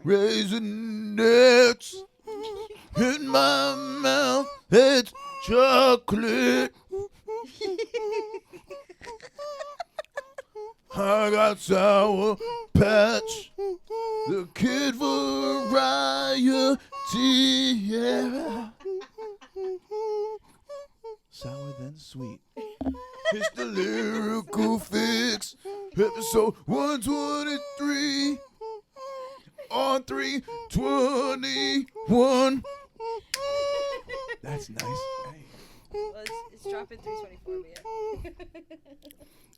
Raisinets in my mouth. It's chocolate. I got Sour Patch, the Kid Variety. Yeah. Sour then sweet. It's the Lyrical Fix, episode 123 on 3/21. That's nice. Well, it's dropping 3/24, but yeah.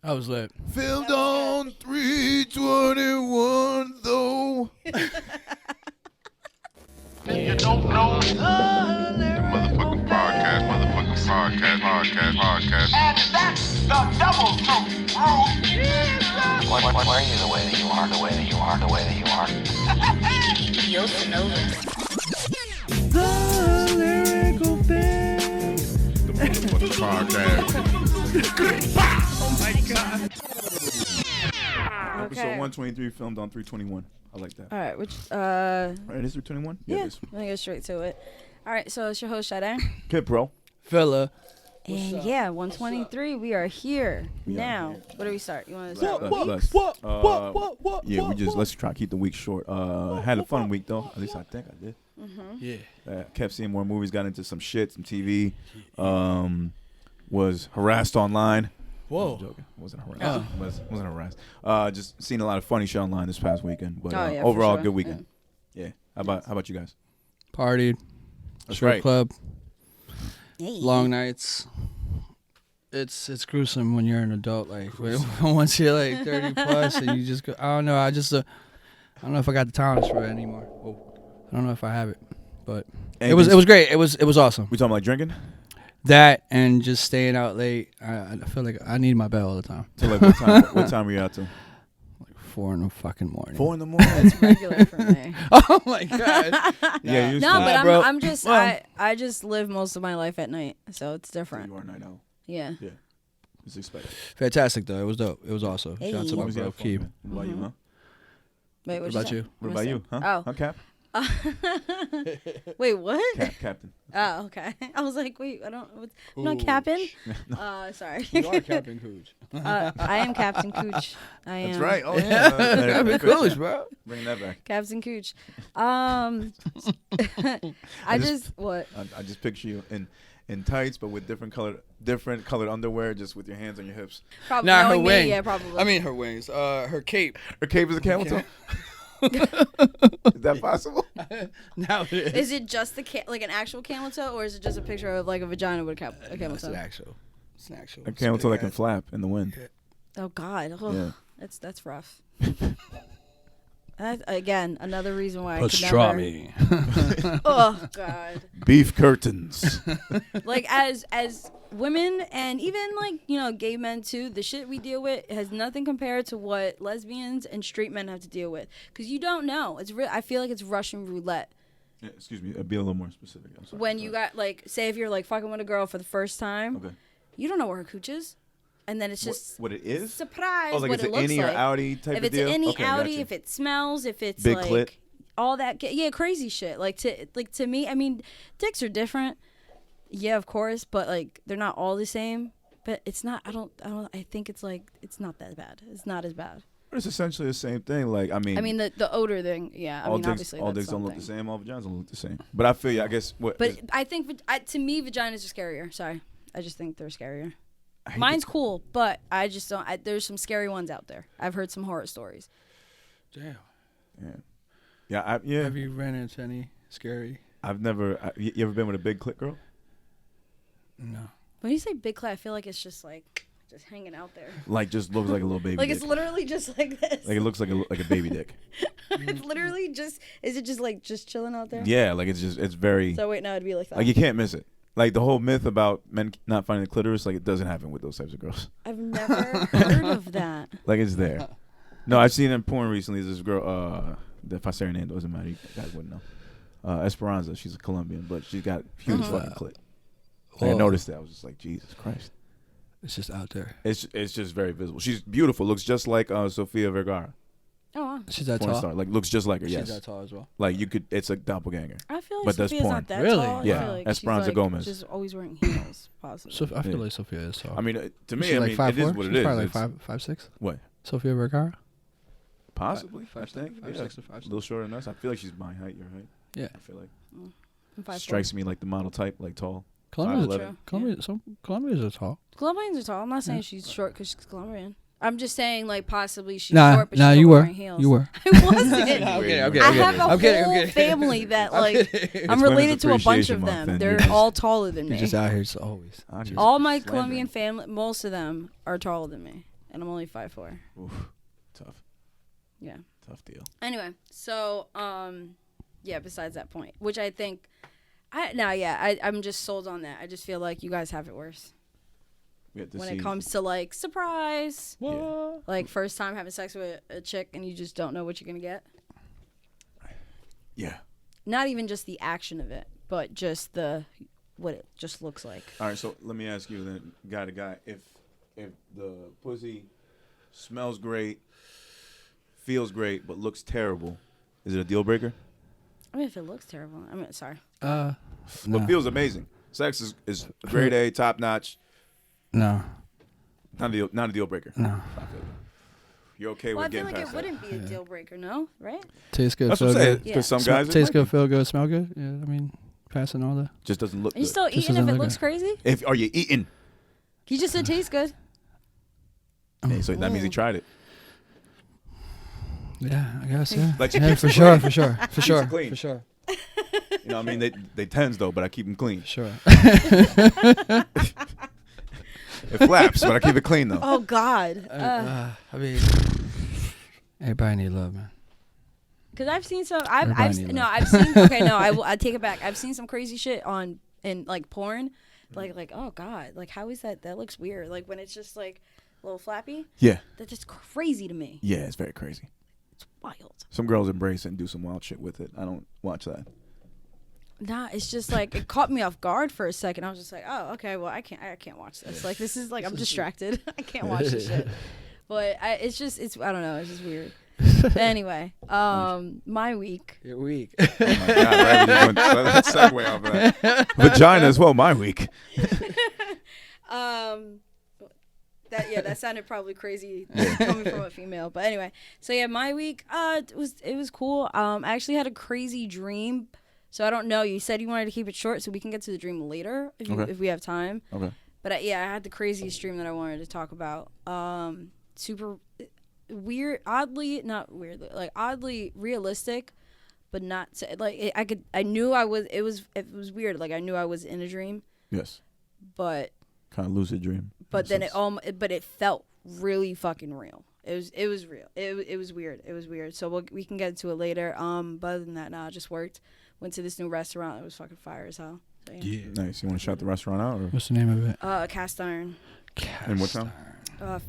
I was lit. Filmed on 3/21 though. You don't know motherfucking podcast. And that's the double truth, Rude. Why are you the way that you are, the way that you are, the way that you are? The Lyrical Fix. The motherfucking podcast. Oh my god. Episode 123 filmed on 3/21. I like that. All right, which Right, is 3/21? yeah, it is. I'm gonna go straight to it. All right, so it's your host Sade, Good, bro. Fella. and yeah, 123. We are here We are now. here. Where do we start? You want to start? Let's- with let's- Yeah, let's try to keep the week short. Had a fun week though. At least I think I did. Yeah. Kept seeing more movies. Got into some shit, some TV. Was harassed online. Whoa. I'm joking. Wasn't harassed. Wasn't harassed. Just seen a lot of funny shit online this past weekend. But Oh, yeah, for overall, sure. good weekend. Yeah. How about you guys? Partied. That's Strip right. club. Hey. Long nights. It's gruesome when you're an adult. Like once you're like 30 plus, and you just go. I don't know. I don't know if I got the tolerance for it anymore. Oh, I don't know if I have it, but it was great. It was awesome. We talking like drinking? That and just staying out late. I feel like I need my bed all the time. So like what time? What time were you out to? Like 4 in the fucking morning. 4 in the morning. It's regular for me. Oh my god. Yeah, you No, but bro. I'm just Well- I just live most of my life at night, so it's So different. you are a night owl. Yeah. Yeah. It's expected. Fantastic though. It was dope. It was awesome. Hey. Shout out to As long my as you bro have fun, Keith. man. What about you, huh? Wait, What about say? you? What about you, huh? Oh. Huh, Cap? Wait, what? Captain. Oh, okay. I was like, wait, I'm not Ooh. capping. Sorry. You are Captain Cooch. I am Captain Cooch. I am. That's right. Oh yeah. Captain Cooch, bro. Bring that back. Captain Cooch. I just what? I just picture you in tights, but with different colored underwear, just with your hands on your hips. Probably Nah, her knowing me, wing. yeah, probably. I mean her wings. Her cape. Her cape is a camel toe. Is that possible? Now it is. is it just like an actual camel toe, or is it just a picture of like a vagina with a camel It's toe? an actual. It's an actual. A camel toe that can flap in the wind. Oh God, ugh. Yeah. That's rough. That, again, another reason why I could Pastrami. never. Oh God. Beef curtains. Like as women and even like gay men too, the shit we deal with has nothing compared to what lesbians and straight men have to deal with, because you don't know. It's I feel like it's Russian roulette. Yeah, excuse me. Be a little more specific. I'm sorry. When you got like, say if you're like fucking with a girl for the first time, Okay. you don't know where her cooch is, and then it's just What it is? surprise. Oh, like what it's it an looks innie or like. outie type If of it's deal? an innie Okay, outie, gotcha. if it smells, if it's Big like clit? all that, crazy shit. Like to me, I mean, dicks are different. Yeah, of course, but like they're not all the same. But it's not. I think it's like it's not that bad. It's not as bad. It's essentially the same thing. Like I mean, The odor thing. Yeah, I mean dicks, obviously all that's dicks don't look the something. same. All vaginas don't look the same. But I feel you. I guess what. But I think to me, vaginas are scarier. Sorry, I just think they're scarier. I hate Mine's cool, but I just don't. There's some scary ones out there. I've heard some horror stories. Damn. Yeah. Have you ran into any scary? I've never. You ever been with a big clit girl? No. When you say big clit, I feel like it's just hanging out there. Like just looks like a little baby. Like dick. it's literally just like this. Like it looks like a baby dick. It's literally just. Is it just chilling out there? Yeah, like it's very. So wait, no, it'd be like that. Like you can't miss it. Like the whole myth about men not finding the clitoris, like it doesn't happen with those types of girls. I've never heard of that. Like it's there. No, I've seen it in porn recently. There's this girl. If I say her name, doesn't matter. You guys wouldn't know. Esperanza. She's a Colombian, but she's got huge fucking clit. Like, I noticed that. I was just like, Jesus Christ. It's just out there. It's just very visible. She's beautiful. Looks just like Sofia Vergara. Oh, wow. She's that Porn tall. star. Like looks just like her. She's Yes. that tall as well. Like you could. It's a doppelganger. I feel like But that's Sophia's porn. not that Really? tall. Yeah. I feel like Esperanza she's like Gomez. just always wearing heels, possibly. So I feel Yeah. like Sophia is tall. I mean, to me, She's I like mean, 5'4"? it is what it She's is. Probably It's- like 5'6". What? Sofia Vergara. Possibly. I 5'6", think. 5'6" Yeah. to 5'6". A little shorter than us. I feel like she's my height. Your height. Yeah. I feel like I'm 5'4". strikes me like the model type, like tall. Colombia's 5'11". Colombians are tall. Colombians are tall. I'm not saying she's short because she's Colombian. I'm just saying, like, possibly she's Nah, short, but nah, she's you still were. wearing heels. You were. I wasn't. Okay. I have a I'm kidding, whole I'm kidding. family that, like, I'm Women's related to a bunch Appreciation of Month, them. and They're you're just- all taller than You're me. just out here so always. I just All my slandering. Colombian family, most of them are taller than me, and I'm only 5'4". Oof, tough. Yeah. Tough deal. Anyway, so yeah. Besides that point, which I think, I'm just sold on that. I just feel like you guys have it worse We have to when see. it comes to like surprise, Yeah. like first time having sex with a chick and you just don't know what you're gonna get. Yeah. Not even just the action of it, but just what it just looks like. All right. So let me ask you then, guy to guy, if the pussy smells great, feels great, but looks terrible, is it a deal breaker? I mean, if it looks terrible, sorry. But No. feels amazing. Sex is grade A, top notch. No. Not a deal breaker. No. You're okay Well, I with feel getting like past it wouldn't be a deal breaker, no? Right? Taste good, That's feel what I'm saying. good. Because Yeah. some guys it Taste might good, feel good, smell good. Yeah, I mean, passing all that. just doesn't look Are you good. still Just eating if doesn't it look looks good. crazy? If are you eating? He just said tastes good. Hey, so that means he tried it. Yeah, I guess. Yeah, Like, she yeah, keeps for it sure, clean. for sure, for Keeps sure, it clean. for sure, You know what I mean? They tens though, but I keep them clean. for sure. It flaps, but I keep it clean though. Oh God. I mean, everybody need love, man. Because I've seen some. Everybody need love. I've seen. Okay, no, I take it back. I've seen some crazy shit in like porn, like oh God, like how is that? That looks weird. Like when it's just like a little flappy. Yeah. That's just crazy to me. Yeah, it's very crazy. It's wild. Some girls embrace it and do some wild shit with it. I don't watch that. Nah, it's just like it caught me off guard for a second. I was just like, oh, okay, well, I can't watch this. Like this is like I'm distracted. I can't watch this shit. But I don't know. It's just weird. But anyway, my week. You're weak. Oh my God, right? That segue off of that. Vagina as well, my week. That sounded probably crazy coming from a female. But anyway, so yeah, my week, it was cool. I actually had a crazy dream. So I don't know. You said you wanted to keep it short, so we can get to the dream later if we have time. Okay. But I had the craziest dream that I wanted to talk about. Super weird, oddly realistic, but not like I knew I was. It was weird. Like I knew I was in a dream. Yes. But Kind of lucid dream. but then it felt really fucking real. It was real. It was weird. It was weird. So we can get into it later. But other than that, I just worked. Went to this new restaurant. It was fucking fire as hell. So, yeah. Nice. You want to shout the restaurant out? Or? What's the name of it? Cast Iron. In what town?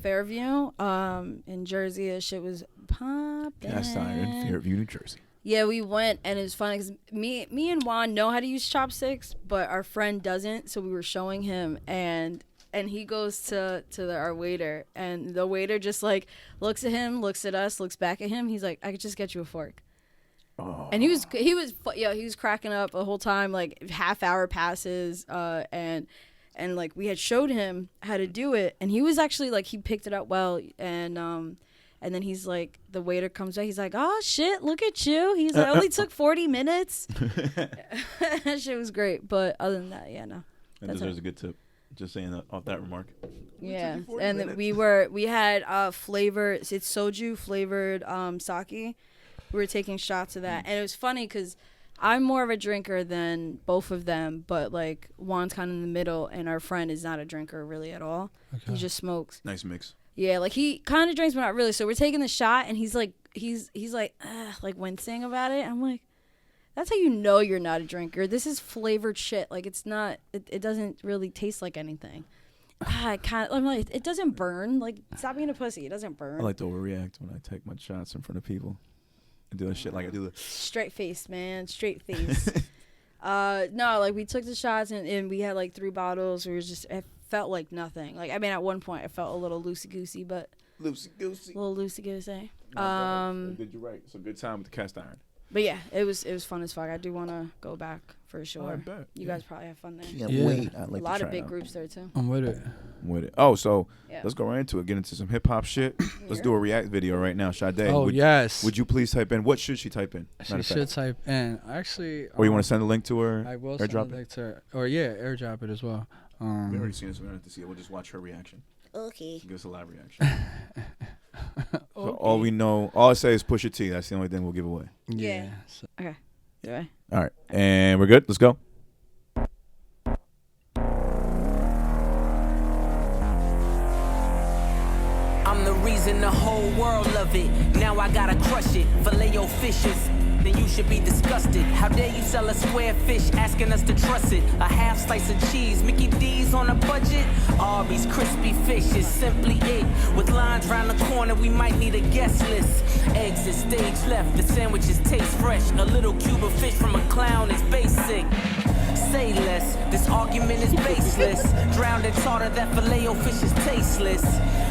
Fairview. In Jersey. That shit was popping. Cast Iron, Fairview, New Jersey. Yeah, we went, and it was funny because me and Juan know how to use chopsticks, but our friend doesn't. So we were showing him, and he goes to our waiter, and the waiter just like looks at him, looks at us, looks back at him. He's like, "I could just get you a fork." Oh. And he was cracking up the whhole time. Like half hour passes, and like we had showed him how to do it, and he was actually like he picked it up well, and then he's like, the waiter comes back, he's like, "Oh shit, look at you." He's like, "Only took 40 minutes." That shit was great, but other than that, yeah, no. That deserves a good tip. Just saying that off that remark. Yeah, 40 and minutes. we had flavored, it's soju flavored sake. We were taking shots of that, and it was funny because I'm more of a drinker than both of them, but like Juan's kind of in the middle, and our friend is not a drinker really at all. Okay. He just smokes. Nice mix. Yeah, like he kind of drinks, but not really. So we're taking the shot, and he's like wincing about it. I'm like, that's how you know you're not a drinker. This is flavored shit. Like it's not. It doesn't really taste like anything. I'm like, it doesn't burn. Like stop being a pussy. It doesn't burn. I like to overreact when I take my shots in front of people. I do that shit like I do the Straight face, man. Straight face. No, like we took the shots and we had like 3 bottles. It felt like nothing. Like I mean, at one point I felt a little loosey goosey, but Loosey goosey. little loosey goosey. Did you right? It's a good time with the cast iron. But yeah, it was fun as fuck. I do want to go back for sure. I bet. You guys probably have fun there. Can't Yeah. wait. I'd A like lot to of try it big out. groups there too. I'm with it. I'm with it. Oh, so Yeah. let's go right into it. Get into some hip hop shit. Let's do a react video right now. Sade. Oh, yes. Would you please type in? What should she type in? She Matter of should fact. type in. Actually. Or you want to send a link to her? I will airdrop send it? it to her. Or yeah, airdrop it as well. We already seen this. We don't have to see it. We'll just watch her reaction. Okay. Give us a live reaction. So all we know, all I say is Pusha T. That's the only thing we'll give away. Yeah. So- Okay. Do I? All right, and we're good. Let's go. I'm the reason the whole world love it. Now I gotta crush it. Filet your fishes, then you should be disgusted. How dare you sell a square fish, asking us to trust it? A half slice of cheese, Mickey D's on a budget. Arby's crispy fish is simply it. With lines round the corner, we might need a guest list. Eggs is stage left, the sandwiches taste fresh. A little cube of fish from a clown is basic. Say less, this argument is baseless. Drowned in tartar, that filet-o-fish is tasteless.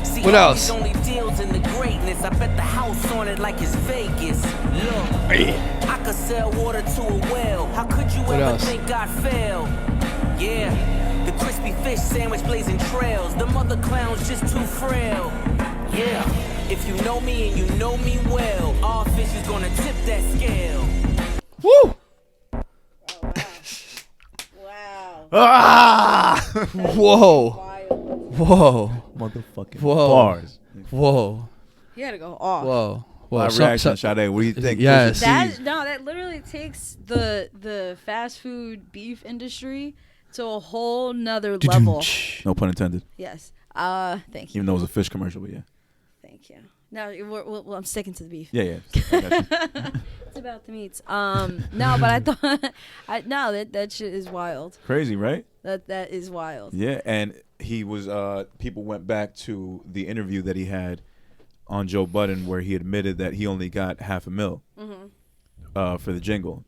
See, What else? Only deals in the greatness. I bet the house on it like it's Vegas. Look, I could sell water to a well. How could you ever else? think I'd fail? Yeah, the crispy fish sandwich blazing trails. The mother clown's just too frail. Yeah, if you know me and you know me well, all fish is gonna tip that scale. Woo! Wow. Ah! Whoa! Wild. Whoa! Motherfucking Whoa. bars. Whoa! He had to go off. Whoa! Whoa! Live reaction, Sade. What do you think? Yes. Pusha T? That literally takes the fast food beef industry to a whole nother level. No pun intended. Yes. Thank you. Even though it was a fish commercial, but yeah. Thank you. Now well, I'm sticking to the beef. Yeah. I got you. It's about the meats. No, but I thought that shit is wild. Crazy, right? That is wild. Yeah, and he was. People went back to the interview that he had on Joe Budden, where he admitted that he only got $500,000 for the jingle,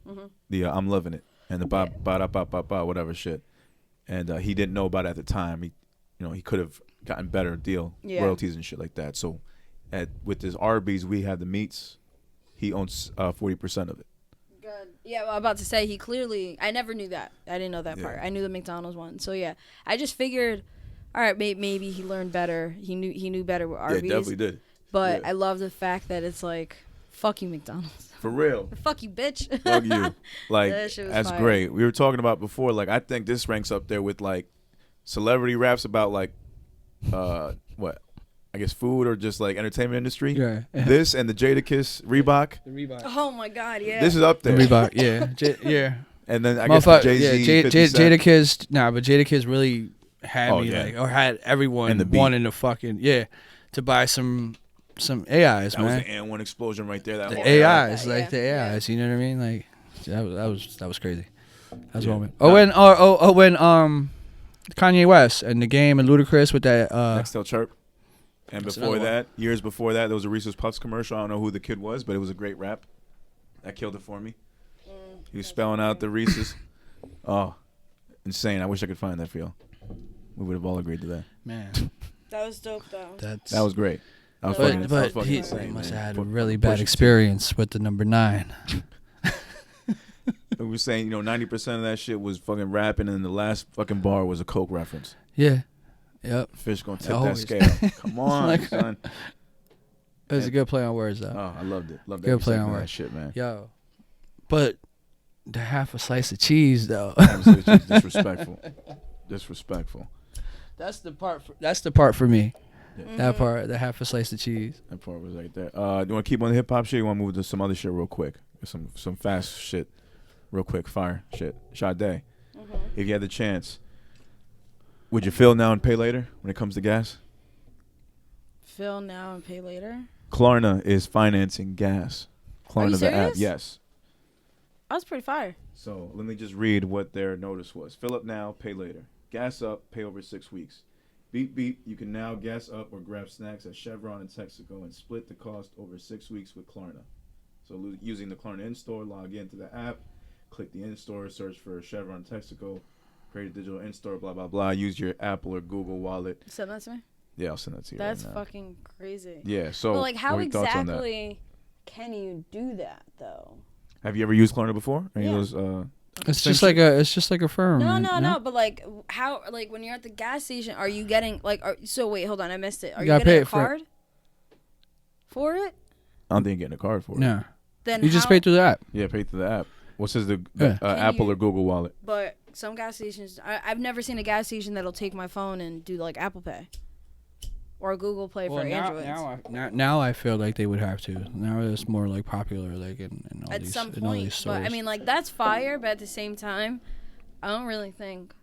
the "I'm Loving It" and the ba da ba whatever shit, and he didn't know about it at the time. He could have gotten better deal, royalties and shit like that. So, with his Arby's, we have the meats. He owns 40% of it. Good. Yeah, well, I'm about to say he clearly. I never knew that. I didn't know that part. I knew the McDonald's one. So yeah, I just figured, all right, maybe he learned better. He knew better with Arby's. Yeah, definitely did. But Yeah. I love the fact that it's like, fuck you, McDonald's. For real. Fuck you, bitch. Fuck you. Like, That shit was that's fire. great. We were talking about before, like, I think this ranks up there with, like, celebrity raps about, like, what? I guess food or just, like, entertainment industry. Yeah. This and the Jadakiss Reebok. The Reebok. Oh my God, yeah. This is up The there. Reebok. Yeah. Yeah. And then I guess Motherfucker, Jay-Z, 50 Cent. Jadakiss. Nah, but Jadakiss really had me yeah. like, or had everyone And the beat. wanting to fucking to buy some AIs, That man. was the and one explosion right there. That The whole AIs, Yeah. like the Yeah. AIs. You know what I mean? Like that was crazy. That was Yeah. a moment. When Kanye West and The Game and Ludacris with that Nextel Chirp. And That's before another that, years before that, there was a Reese's Puffs commercial. I don't know who the kid was, but it was a great rap. That killed it for me. He was spelling out the Reese's. Oh, insane. I wish I could find that for y'all. We would have all agreed to that. man. That was dope though. That was great. I was fucking, But I was fucking he insane, must man. have had a Pu- really Pusha bad T. experience with the number 9. We were saying, 90% of that shit was fucking rapping, and the last fucking bar was a Coke reference. Yeah. Yep. Fish gonna tip that Always. scale. Come on, Like- son. It was a good play on words though. Oh, I loved it. Loved Good every play second on of that words. shit, man. Yo. But the half a slice of cheese though. Honestly, it's just disrespectful. That's the part for me. Yeah. That part, the half a slice of cheese. That part was right there. Do you want to keep on the hip hop shit? Or you want to move to some other shit real quick? Some fast shit, real quick, fire shit. Sade, if you had the chance, would you fill now and pay later when it comes to gas? Fill now and pay later. Klarna is financing gas. Are you Klarna, the app, serious? yes. That was pretty fire. So let me just read what their notice was. Fill up now, pay later. Gas up, pay over 6 weeks. Beep beep, you can now gas up or grab snacks at Chevron in Texaco and split the cost over 6 weeks with Klarna. So using the Klarna in-store, log into the app, click the in-store, search for Chevron Texaco, create a digital in-store, blah, blah, blah. Use your Apple or Google wallet. Send that to me. Yeah, I'll send that to you. That's right now. fucking crazy. Yeah. So, But like, how what are your thoughts on that? exactly can you do that though? Have you ever used Klarna before? Any Yeah. of those? It's just like a firm. No, man, no. But like, how? Like, when you're at the gas station, are you getting like? So wait, hold on, I missed it. Are you gotta getting pay a it for it. card for it? I don't think you're getting a card for it. No. Then You just pay through the app. Yeah, pay through the app. What says the Yeah. Apple you- or Google Wallet? But some gas stations, I've never seen a gas station that'll take my phone and do like Apple Pay or Google Play for Androids. Now I feel like they would have to. Now it's more like popular, like in all At these some in all these point, stores. but I mean, like that's fire. But at the same time, I don't really think,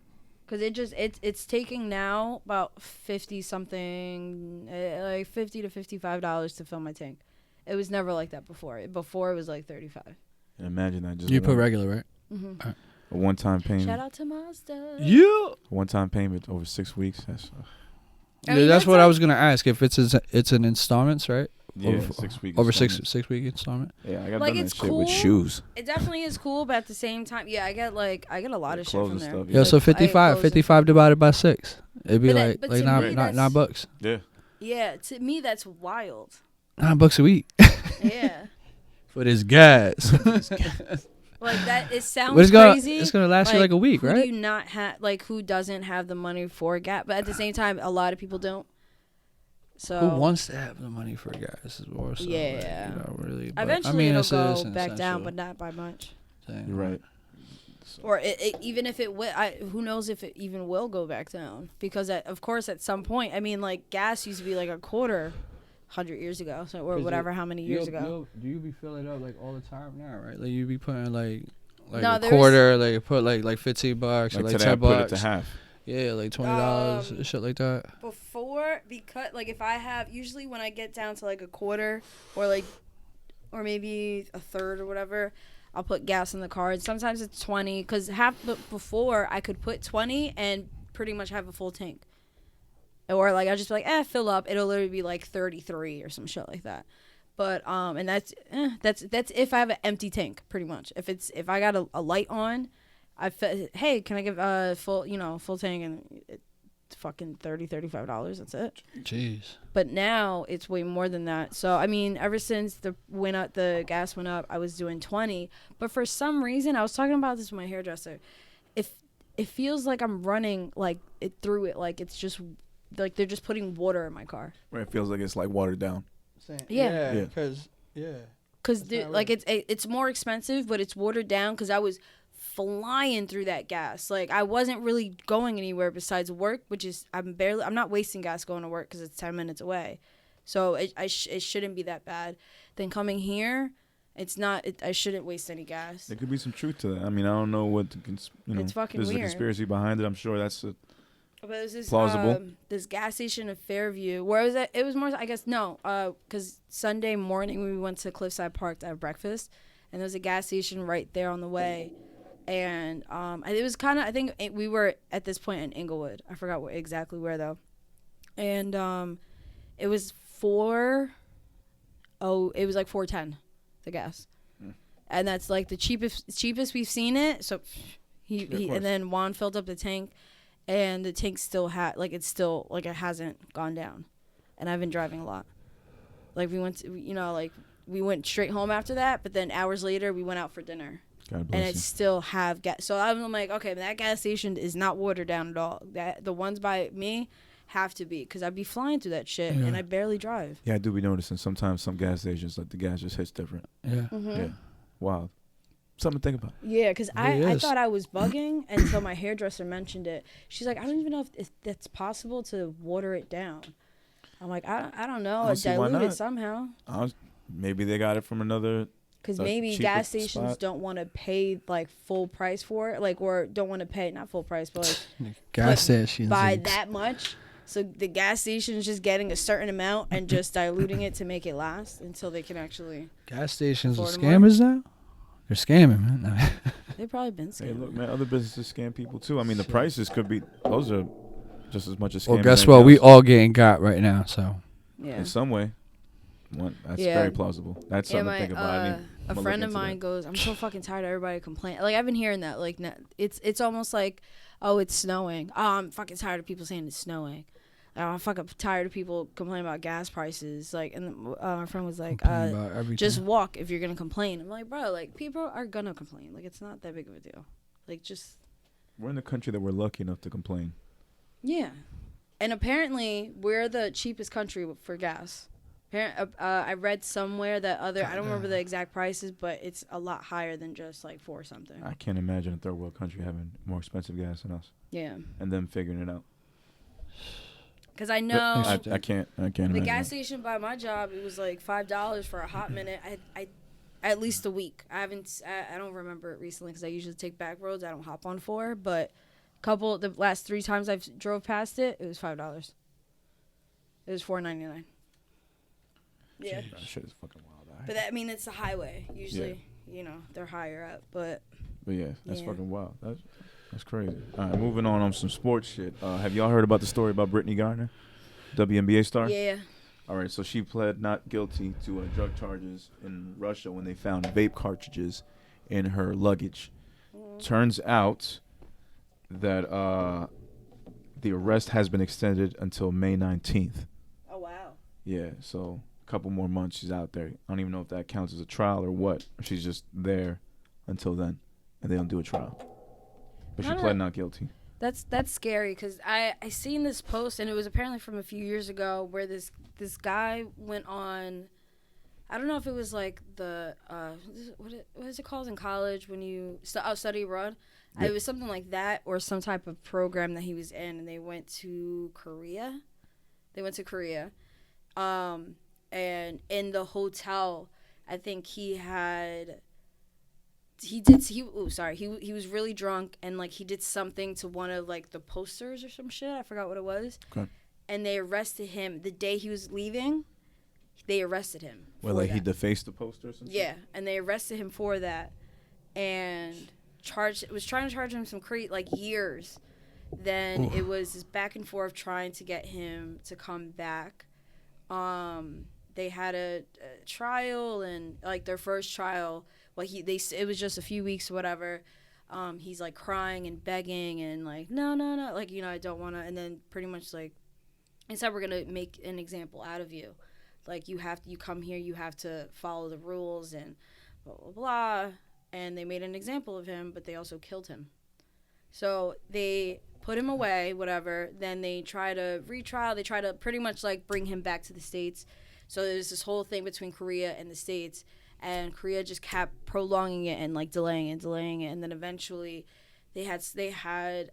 because it's taking now about 50 something, like $50 to $55 to fill my tank. It was never like that before. Before it was like 35. And imagine that just you put regular, right? Mm-hmm. a one-time payment. Shout out to Mazda. Yeah. One-time payment over 6 weeks. That's I mean, that's what like, I was gonna ask. If it's an installments, right? yeah, Over 6 weeks. Over 6 week installment. Yeah, I got Like, done it's that shit with cool. shoes. It definitely is cool, but at the same time, yeah, I get a lot of shit Clothes from and there. stuff, Yeah, Yeah, so Like, I get clothes and 55 divided by 6. It'd be But like but like to nine me, nine that's- $9. Yeah. Yeah, to me that's wild. $9 a week Yeah. for this gas. Like that, it sounds But crazy. it's gonna last you like a week, who right? Do you not have like who doesn't have the money for gas? But at the same time, a lot of people don't. So Who wants to have the money for gas? Is more so. Yeah. Like, really. But, eventually I mean, it'll it's go an back down, essential but not by much. thing, You're right. Or even if it will, who knows if it even will go back down? Because of course, at some point, I mean, like gas used to be like a quarter, 100 years ago, so or whatever, how many years ago. Do you be filling up like all the time now, right? Like you be putting like No, a there's- quarter, like you put like $15 or Like like today, I $10. put it to half. Yeah, like $20, shit like that. Before, because like if I have, usually when I get down to like a quarter or maybe a third or whatever, I'll put gas in the car. And sometimes it's 20, because before I could put 20 and pretty much have a full tank. Or like I'll just be like, fill up. It'll literally be like 33 or some shit like that. But and that's if I have an empty tank, pretty much. If I got a light on, hey, can I give full tank, and it's fucking $35. That's it. Jeez. But now it's way more than that. So I mean, ever since the gas went up, I was doing 20. But for some reason, I was talking about this with my hairdresser. It feels like I'm running like it through it, like it's just like they're just putting water in my car. Where it feels like it's like watered down. Yeah. Yeah. Because Like it's more expensive, but it's watered down because I was flying through that gas. Like I wasn't really going anywhere besides work, which is I'm not wasting gas going to work because it's 10 minutes away. So it shouldn't be that bad. Then coming here, it's not. I shouldn't waste any gas. There could be some truth to that. I mean, I don't know what It's fucking there's weird. a conspiracy behind it. I'm sure that's a But it was this plausible. This gas station in Fairview. Where was it? It was more, I guess, no, because Sunday morning we went to Cliffside Park to have breakfast, and there was a gas station right there on the way, and it was kind of, I think we were at this point in Inglewood. I forgot exactly where though, and it was it was like $4.10, the gas, and that's like the cheapest we've seen it. So he and then Juan filled up the tank. And the tank still it hasn't gone down. And I've been driving a lot. Like we went straight home after that, but then hours later we went out for dinner. God bless And it still have gas. So I'm like, okay, that gas station is not watered down at all. That the ones by me have to be, because I'd be flying through that shit and I barely drive. Yeah, I do be noticing sometimes some gas stations, like the gas just hits different. Yeah. Mm-hmm. Yeah. Wild. Something to think about. Yeah, because really I is. thought I was bugging until my hairdresser mentioned it. She's like, I don't even know if that's possible to water it down. I'm like, I don't know. I don't see why Dilute it not. somehow. Maybe they got it from another. Because a maybe cheaper gas stations spot. don't want to pay like full price for it, like, or don't want to pay, not full price, but like Gas stations. buy that much. So the gas station is just getting a certain amount and just diluting it to make it last until they can actually. Gas stations are afford more. scammers now? They're scamming, man. They've probably been Hey, scamming. look, man, other businesses scam people too. I mean, the prices could be, those are just as much as scam. Well, as guess anything what? We else. all getting got right now, so. Yeah. In some way. That's Yeah. very plausible. That's Yeah, something to think about. I mean, a friend of mine goes, I'm so fucking tired of everybody complaining. Like, I've been hearing that. Like, it's almost like, oh, it's snowing. Oh, I'm fucking tired of people saying it's snowing. I'm fucking tired of people complaining about gas prices. Like, and my friend was like, Complain about everything. just walk if you're gonna complain. I'm like, bro, like people are gonna complain. Like, it's not that big of a deal. Like, just We're in a country that we're lucky enough to complain. yeah. And apparently, we're the cheapest country for gas. I read somewhere that I don't remember the exact prices, but it's a lot higher than just like $4 something. I can't imagine a third world country having more expensive gas than us. Yeah. And them figuring it out. Because I know I can't the imagine gas that. station by my job, it was like $5 for a hot minute. I at least a week. I don't remember it recently because I usually take back roads. I don't hop on 4, but the last 3 times I've drove past it, it was $5. It was $4.99. Yeah. That shit is fucking wild. But that, I mean, it's a highway. Usually, you know, they're higher up. But yeah, that's fucking wild. That's crazy. All right, moving on some sports shit. Have y'all heard about the story about Brittany Garner, WNBA star? yeah. All right, so she pled not guilty to drug charges in Russia when they found vape cartridges in her luggage. Turns out that the arrest has been extended until May 19th. Oh, wow. Yeah, so a couple more months she's out there. I don't even know if that counts as a trial or what. She's just there until then, and they don't do a trial. But she pled not guilty. That's scary because I seen this post, and it was apparently from a few years ago where this guy went on, I don't know if it was like the what is it called in college when you study abroad. It was something like that, or some type of program that he was in, and they went to Korea. And in the hotel, I think he was really drunk, and like he did something to one of like the posters or some shit. I forgot what it was. Okay. And they arrested him the day he was leaving. They arrested him. Well, like he defaced the poster or something? Yeah, and they arrested him for that, and was trying to charge him some years. Then it was this back and forth trying to get him to come back. They had a trial, and like their first trial, it was just a few weeks or whatever. He's like crying and begging and like no, like, you know, I don't want to. And then pretty much like, they said, we're gonna make an example out of you. Like, you come here, you have to follow the rules and blah blah blah. And they made an example of him, but they also killed him. So they put him away, whatever. Then they try to retrial. They try to pretty much like bring him back to the States. So there's this whole thing between Korea and the States, and Korea just kept prolonging it and like delaying it, and then eventually they had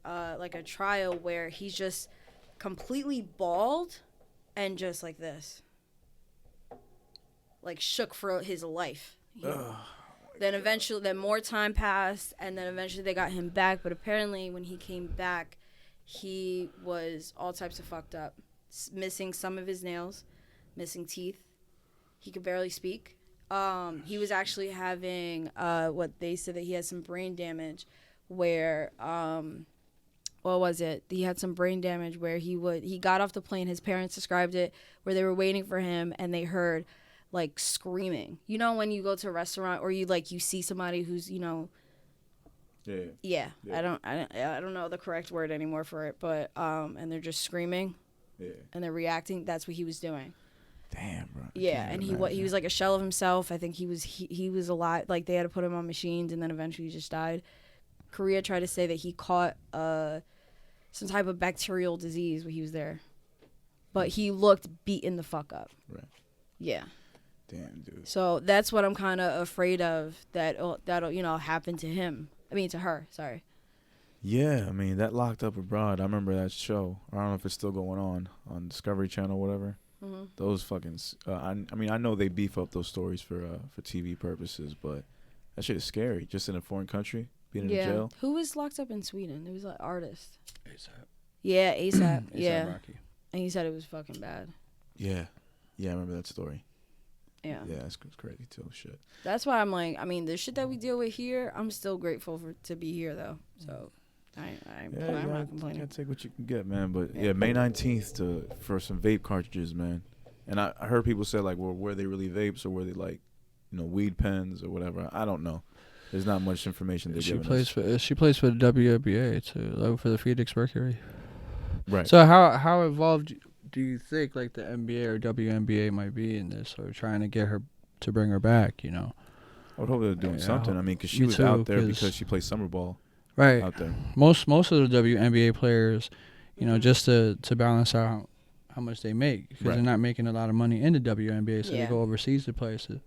like a trial where he's just completely bald and just like this, like shook for his life. Then more time passed, and then eventually they got him back. But apparently when he came back, he was all types of fucked up, missing some of his nails, missing teeth. He could barely speak. He was actually having what they said that he had some brain damage where what was it? He had some brain damage where he got off the plane. His parents described it where they were waiting for him and they heard like screaming. You know, when you go to a restaurant or you see somebody who's, you know, yeah. I don't know the correct word anymore for it, but and they're just screaming. Yeah. And they're reacting. That's what he was doing. Damn, bro. Yeah, and he was like a shell of himself. I think he was alive. Like, they had to put him on machines, and then eventually he just died. Korea tried to say that he caught some type of bacterial disease when he was there, but he looked beaten the fuck up. Right. Yeah. Damn, dude. So that's what I'm kind of afraid of, that'll happen to him. I mean, to her. Sorry. Yeah, I mean, that Locked Up Abroad, I remember that show. I don't know if it's still going on Discovery Channel or whatever. Mm-hmm. Those fucking, I mean, I know they beef up those stories for TV purposes, but that shit is scary. Just in a foreign country, being in jail. Who was locked up in Sweden? It was an artist. ASAP. Yeah, ASAP. Yeah. Rocky. And he said it was fucking bad. Yeah, I remember that story. Yeah. Yeah, it's crazy too. Shit. That's why I'm like, I mean, the shit that we deal with here, I'm still grateful to be here though. So. I'm not complaining. You gotta take what you can get, man. But yeah, May 19th for some vape cartridges, man. And I heard people say like, well, were they really vapes or were they like, you know, weed pens or whatever? I don't know. There's not much information they're giving us. She plays for the WNBA too, like for the Phoenix Mercury. Right. So how involved do you think like the NBA or WNBA might be in this, or trying to get her to bring her back? You know, I would hope they're doing something. I mean, because she Me was too, out there 'cause- because she plays summer ball right? out there. Most of the WNBA players, you know, just to balance out how much they make, because Right. they're not making a lot of money in the WNBA, so Yeah. they go overseas to play. So,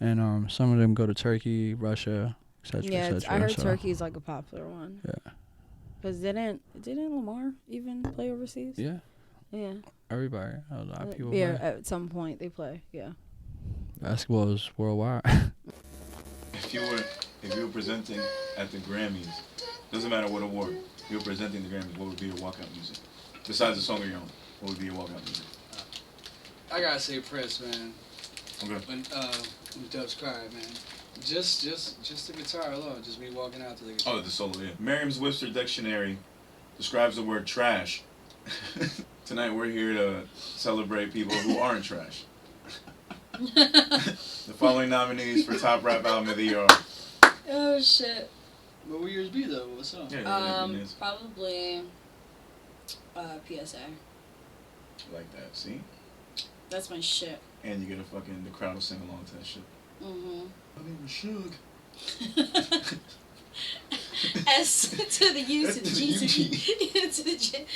and some of them go to Turkey, Russia, etc. Yeah, etc. I heard so, Turkey's like a popular one. Yeah, Because didn't Lamar even play overseas? yeah. Yeah. Everybody, a lot of people. Yeah, play. at some point they play. Yeah. Basketball is worldwide. If you were presenting at the Grammys, doesn't matter what award, you were presenting the Grammys, what would be your walkout music? Besides the song of your own, what would be your walkout music? I gotta say Prince, man. Okay. When Dubs cried, man. Just the guitar alone, just me walking out to the guitar. Oh, the solo, yeah. Merriam-Webster Dictionary describes the word trash. Tonight we're here to celebrate people who aren't trash. The following nominees for Top Rap Album of the Year are... Oh shit. What will yours be though? What song? Probably PSA. Like that, see? That's my shit. And you get the crowd will sing along to that shit. Mm-hmm. My name is Suge. S to the U to the G to the to the J.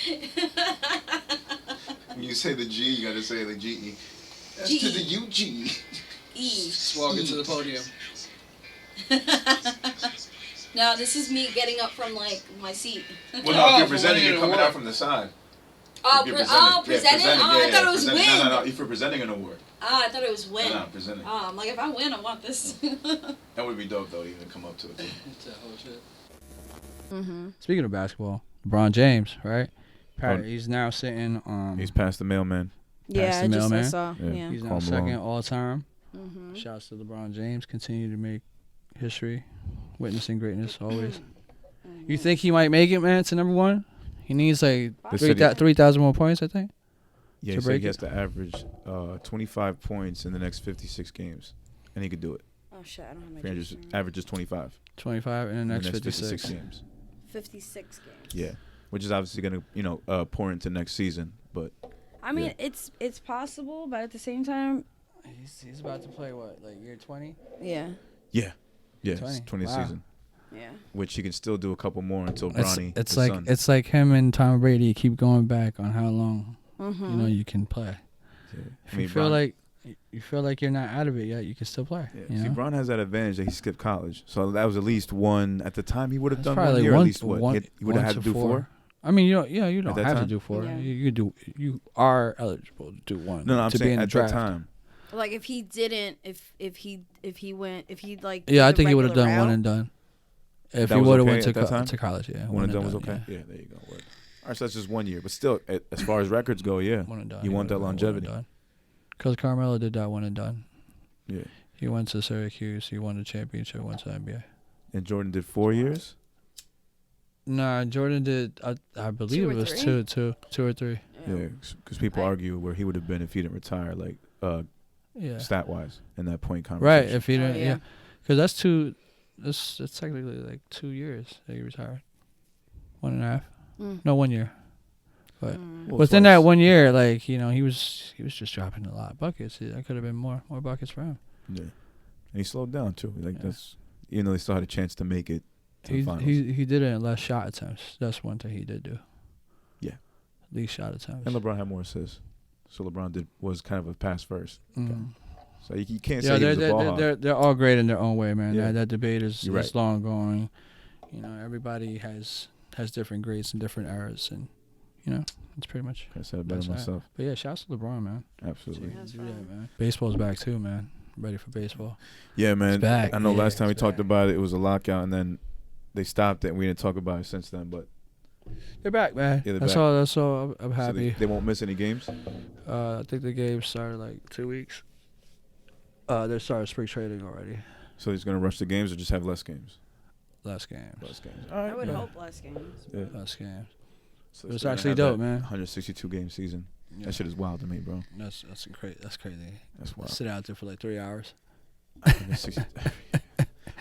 When you say the G, you gotta say the G-E. S G-E. to the U-G. E. Just walking to the podium. Now this is me getting up from like my seat. Well, no, if you're presenting, you're coming out from the side. Oh, If you're presenting? I thought it was presenting. win. No, if you're presenting an award. I thought it was win. No, presenting. I'm like, if I win, I want this. That would be dope, though, to even come up to it. It's that whole shit. Mm-hmm. Speaking of basketball, LeBron James, right? Oh. He's now sitting. He's past the mailman. Yeah, the I mailman. saw. Yeah. Yeah. He's now Call him second along. all time. Mm-hmm. Shouts to LeBron James. Continue to make history, witnessing greatness always. You think he might make it, man, to number one? He needs like They said he- 3,000 more points, I think. Yeah, To he said break he has to average 25 points in the next 56 games, and he could do it. Oh shit, I don't have my He juice. averages 25 25 in the in next, the next 56. games. 56 games. Yeah, which is obviously going to, pour into next season. But I mean, Yeah. it's possible, but at the same time, He's about to play what, like year 20? yeah, yeah, it's 20. 20th Wow. season, yeah. which he can still do a couple more until Bronny. It's his like son. it's like him and Tom Brady keep going back on how long Mm-hmm. you can play. Yeah. If you feel like you're not out of it yet, you can still play. Yeah. You See, know? Bron has that advantage that he skipped college, so that was at least one at the time. He would have That's done one probably year one- at least. What one- he would have had to do 4. I mean, you don't that have to time? do 4. Yeah. You are eligible to do 1. No, I'm to be saying in the at that draft. time. Like if he didn't, if he went, if he like. Yeah, I did the think he would have regular done one route, and done. If That he was would have okay went at that time? to college, yeah, One and done was done, okay. Yeah. Yeah, there you go. Word. All right, so that's just 1 year, but still, as far as records go, yeah, One and done. you want that longevity. Because Carmelo did that one and done. Yeah. He went to Syracuse. He won the championship. Went to NBA. And Jordan did 4 years. Nah, Jordan did. I believe Two or it was three? two or three. Yeah, because people I- argue where he would have been if he didn't retire, like Yeah. stat wise, in that point Right. conversation. If he didn't, yeah. yeah. Because that's two. That's technically like 2 years that he retired. 1.5. Mm. No, 1 year. But Well, within twice. that 1 year, like he was just dropping a lot of buckets. That could have been more buckets for him. Yeah, and he slowed down too. Like Yeah. that's, even though he still had a chance to make it to the finals. He did it in less shot attempts. That's one thing he did do. Yeah. Least shot attempts. And LeBron had more assists, so LeBron was kind of a pass first. Mhm. So you can't Yeah, say he was a ball hog. they're all great in their own way, man. Yeah. That debate is You're right. long going. Everybody has different grades and different eras, and it's pretty much. I said it better that's that. myself. But yeah, shouts to LeBron, man. Absolutely. That's Do fine. that, man. Baseball's back too, man. Ready for baseball? Yeah, man. It's back. I know Yeah, last time we it's talked back. about it, it was a lockout, and then they stopped it, and we didn't talk about it since then. But They're back, man. Yeah, they're that's back. all. That's all. I'm so happy. they won't miss any games. I think the game started like 2 weeks. They started spring training already. So he's gonna rush the games or just have less games. Less games. Less games. I would Yeah. hope less games. Yeah. Less games. So It was they're gonna actually have dope, that man. 162 game season. Yeah. That shit is wild to me, bro. That's crazy. That's crazy. That's wild. Sit out there for like 3 hours. 160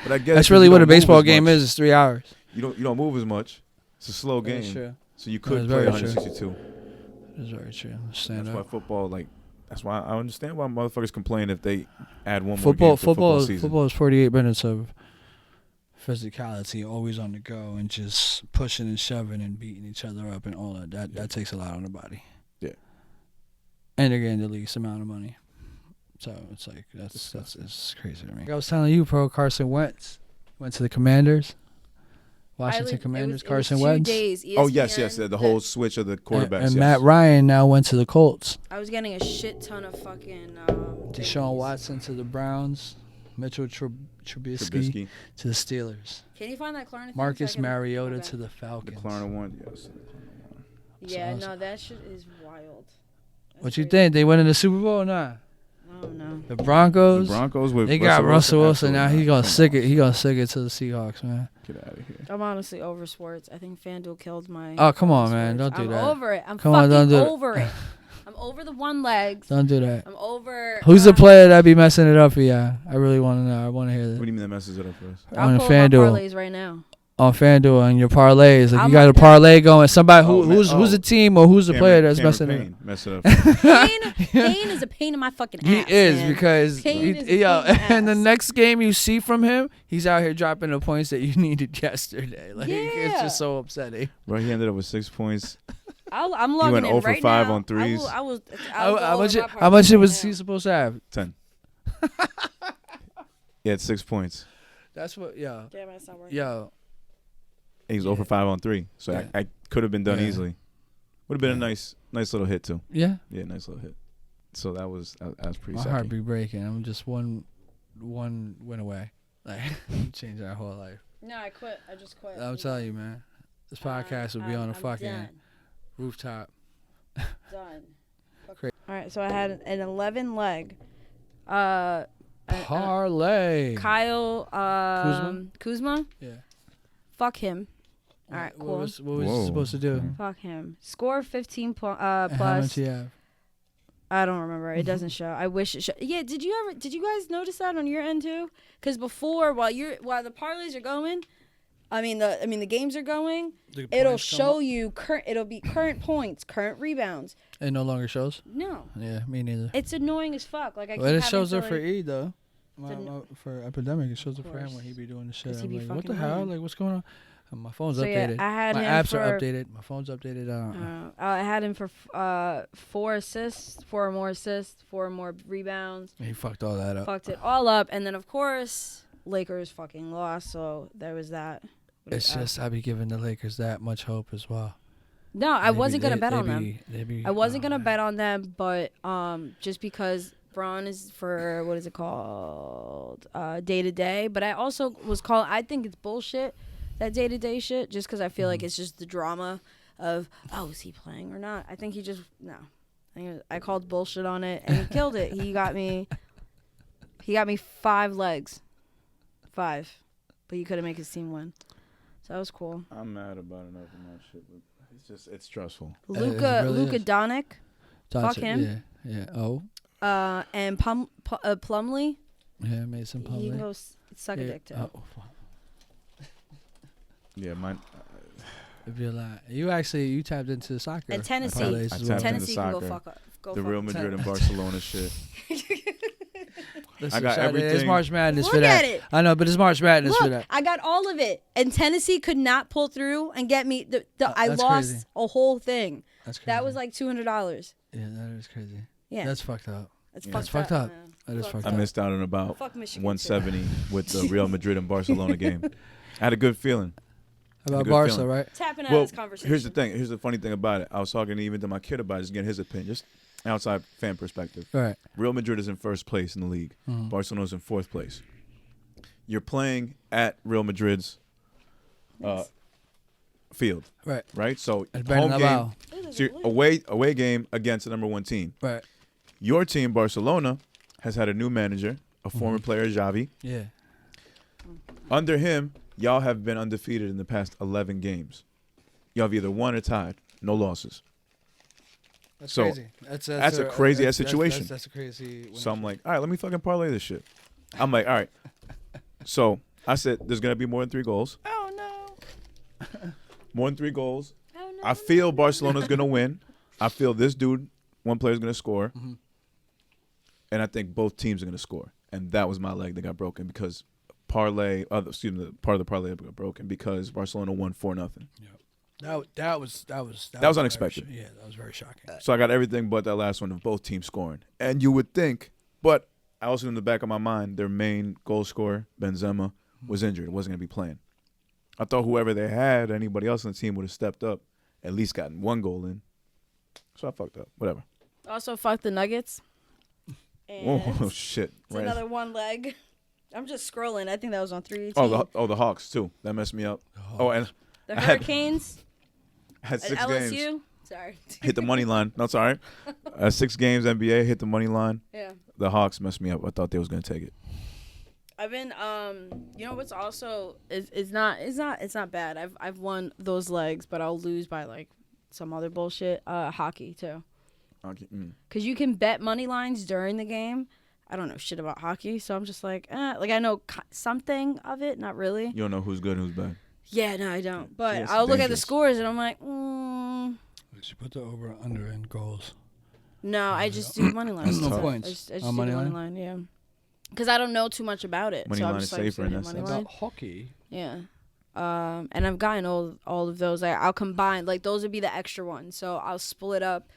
But I guess That's really what a baseball game is. It's 3 hours. You don't move as much. It's a slow game, That's true. so you could That's play very true. 162. It's very true. Stand That's why up. football, like, that's why I understand why motherfuckers complain if they add one more Football, game to football season. football is 48 minutes of physicality, always on the go, and just pushing and shoving and beating each other up and all that. That takes a lot on the body. Yeah. And they're getting the least amount of money. So it's like that's it's crazy to me. I was telling you, pro Carson Wentz went to the Commanders. Washington Commanders, Carson Wentz. 2 days. Oh, yes, the whole switch of the quarterbacks. And Matt Ryan now went to the Colts. I was getting a shit ton of fucking. Deshaun Watson to the Browns. Mitchell Trubisky to the Steelers. Can you find that Klarna thing? Marcus Mariota to the Falcons. The Klarna one, yes. Yeah, no, that shit is wild. What you think? They went in the Super Bowl or not? I don't know. The Broncos. With they got Russell Wilson now. He gonna sick it. He gonna sick it to the Seahawks, man. Get out of here. I'm honestly over sports. I think FanDuel killed my. Oh, come on, sports. man! Don't do that. I'm over it. I'm come on, don't do over it. I'm over the one legs. Don't do that. I'm over. Who's the player that be messing it up for you? I really want to know. I want to hear that. What do you mean that messes it up for us? I'll pull my parlays right now. On FanDuel and your parlays, like you got a parlay going. Somebody who's the team or who's the player that's messing it up? Mess it up. Payne is a pain in my fucking ass. He is man. because and the ass. next game you see from him, he's out here dropping the points that you needed yesterday. Like it's just so upsetting. Bro, he ended up with 6 points. I'm logging went in 0 for right 5 now. on threes. How much was he supposed to have? 10. He had 6 points. That's what. Yeah. Damn, it's not working. Yo. He was 0 for 5 on 3, so I could have been done easily. Would have been a nice little hit too. Yeah. Yeah, nice little hit. So that was pretty. My sucky. heart be breaking. I'm just one win away. Like change our whole life. No, I quit. I just quit. I'm telling you, man. This podcast will be on a fucking rooftop. Done. All right, so I had an 11 leg. Parlay. Kyle Kuzma. Yeah. Fuck him. All right, cool. What was he supposed to do? Fuck him. Score 15 plus. How much he have? I don't remember. It doesn't show. I wish it showed. Yeah. Did you guys notice that on your end too? Because before, while the parlays are going, the games are going, it'll show you it'll be current points, current rebounds. It no longer shows. No. Yeah, me neither. It's annoying as fuck. Like it shows up for E though. For Epidemic, it shows up for him when he be doing the shit. I'm like, what the hell? Like, what's going on? And my phone's updated. Yeah, I had my him apps are updated. My phone's updated. I had him for 4 assists, 4 more assists, 4 more rebounds. He fucked all that up. Fucked it all up, and then of course Lakers fucking lost. So there was that. It's just I be giving the Lakers that much hope as well. No, I wasn't gonna bet on them. I wasn't gonna bet on them, but just because Braun is for what is it called, day to day. But I also I think it's bullshit, that day to day shit. Just because I feel like it's just the drama of is he playing or not? I think he just I called bullshit on it and he killed it. He got me 5 legs, 5, but he couldn't make his team win. So that was cool. I'm mad about enough of my shit, but it's stressful. Luka Doncic, fuck him. Yeah. Oh. And Plumlee. Yeah, Mason Plumlee. He can go suck a dick too. Oh. Yeah, mine. It'd be a lot. You tapped into soccer. And Tennessee. Tennessee can go fuck up. The Real Madrid and Barcelona shit. Listen, I got everything. It's March Madness Look for that. at it. I know, but it's March Madness for that. I got all of it, and Tennessee could not pull through and get me. I lost crazy. a whole thing. That's crazy. That was like $200. Yeah, that is crazy. Yeah, that's fucked up. That's fucked up. Man. That is fucked up. I missed out on about Fuck Michigan 170 with the Real Madrid and Barcelona game. I had a good feeling. About Barca, right? Tapping out of this conversation. Here's the thing. Here's the funny thing about it. I was talking even to my kid about it, just getting his opinion, just outside fan perspective. Right. Real Madrid is in first place in the league. Barcelona's in 4th place. You're playing at Real Madrid's field. Right. Right? So home game, so away game against the number 1 team. Right. Your team, Barcelona, has had a new manager, a former player, Xavi. Yeah. Under him, y'all have been undefeated in the past 11 games. Y'all have either won or tied. No losses. That's so crazy. That's a crazy ass situation. That's a crazy. So I'm like, all right, let me fucking parlay this shit. I'm like, all right. So I said, there's gonna be more than 3 goals. Oh no. More than 3 goals. Oh no. I feel Barcelona's gonna win. I feel this dude, one player's gonna score, and I think both teams are gonna score. And that was my leg that got broken because part of the parlay got broken because Barcelona won 4-0. Yeah. That was unexpected. Yeah, that was very shocking. So I got everything but that last one of both teams scoring. And you would think, but I also in the back of my mind, their main goal scorer, Benzema, was injured. Wasn't gonna be playing. I thought whoever they had, anybody else on the team would have stepped up, at least gotten one goal in. So I fucked up. Whatever. Also, fuck the Nuggets. And Oh shit! It's another one leg. I'm just scrolling. I think that was on 318. The Hawks too. That messed me up. And the Hurricanes. I had 6 at LSU. games. Sorry. Hit the money line. No, sorry. 6 games NBA. Hit the money line. Yeah. The Hawks messed me up. I thought they was gonna take it. I've been you know what's also it's not bad. I've won those legs, but I'll lose by like some other bullshit. Hockey too. Okay. Because you can bet money lines during the game. I don't know shit about hockey, so I'm just like I know something of it, not really. You don't know who's good and who's bad. Yeah, no, I don't. But Yeah, it's I'll look at the dangerous. scores and I'm like, Did you put the over under in goals? no, I just do money lines. No So points. I just do On money money line? line, yeah. Because I don't know too much about it. Money so I'm line just is like, safer in hit that money sense. line. About hockey. Yeah. And I've gotten all of those. I'll combine, like those would be the extra ones. So I'll split up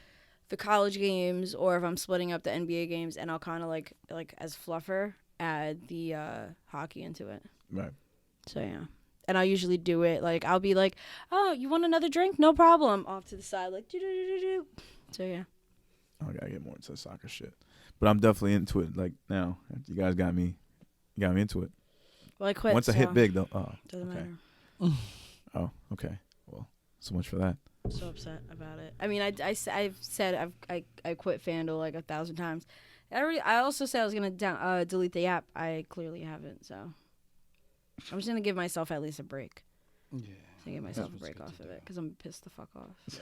the college games, or if I'm splitting up the NBA games, and I'll kind of like as fluffer add the hockey into it. Right. So yeah. And I'll usually do it like I'll be like, oh, you want another drink? No problem. Off to the side, like do do do do. So yeah. I gotta get more into the soccer shit, but I'm definitely into it. Like now, you guys got me into it. Well, I quit. Once I hit big though, Doesn't okay. matter. Oh, okay. Well, so much for that. I'm so upset about it. I mean, I've said I quit Fanduel like 1,000 times. I also said I was gonna delete the app. I clearly haven't. So I'm just gonna give myself at least a break. Yeah. To give myself a break off of it because I'm pissed the fuck off.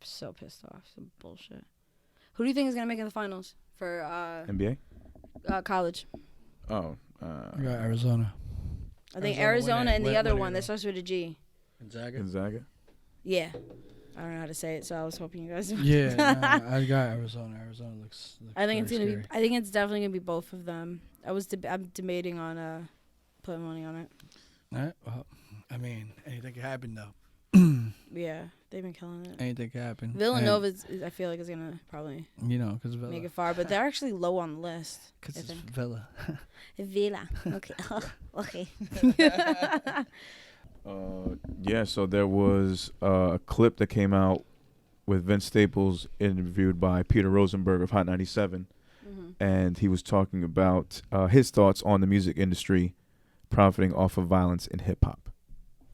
So pissed off. Some bullshit. Who do you think is gonna make it in the finals for NBA. college? Oh. I got Arizona. I think Arizona Arizona and the other winning one though. that starts with a G. Gonzaga. Yeah. I don't know how to say it, so I was hoping you guys. Yeah, no, I got Arizona. Arizona looks I think it's very gonna be. I think it's definitely gonna be both of them. I'm debating on putting money on it. All right. Well, I mean, anything can happen though. Yeah, they've been killing it. Anything can happen. Villanova, I feel like, is gonna probably Because make it far, but they're actually low on the list. Because I it's think. Villa. Villa. Okay. Okay. Yeah. So there was a clip that came out with Vince Staples interviewed by Peter Rosenberg of Hot 97, and he was talking about his thoughts on the music industry profiting off of violence in hip hop.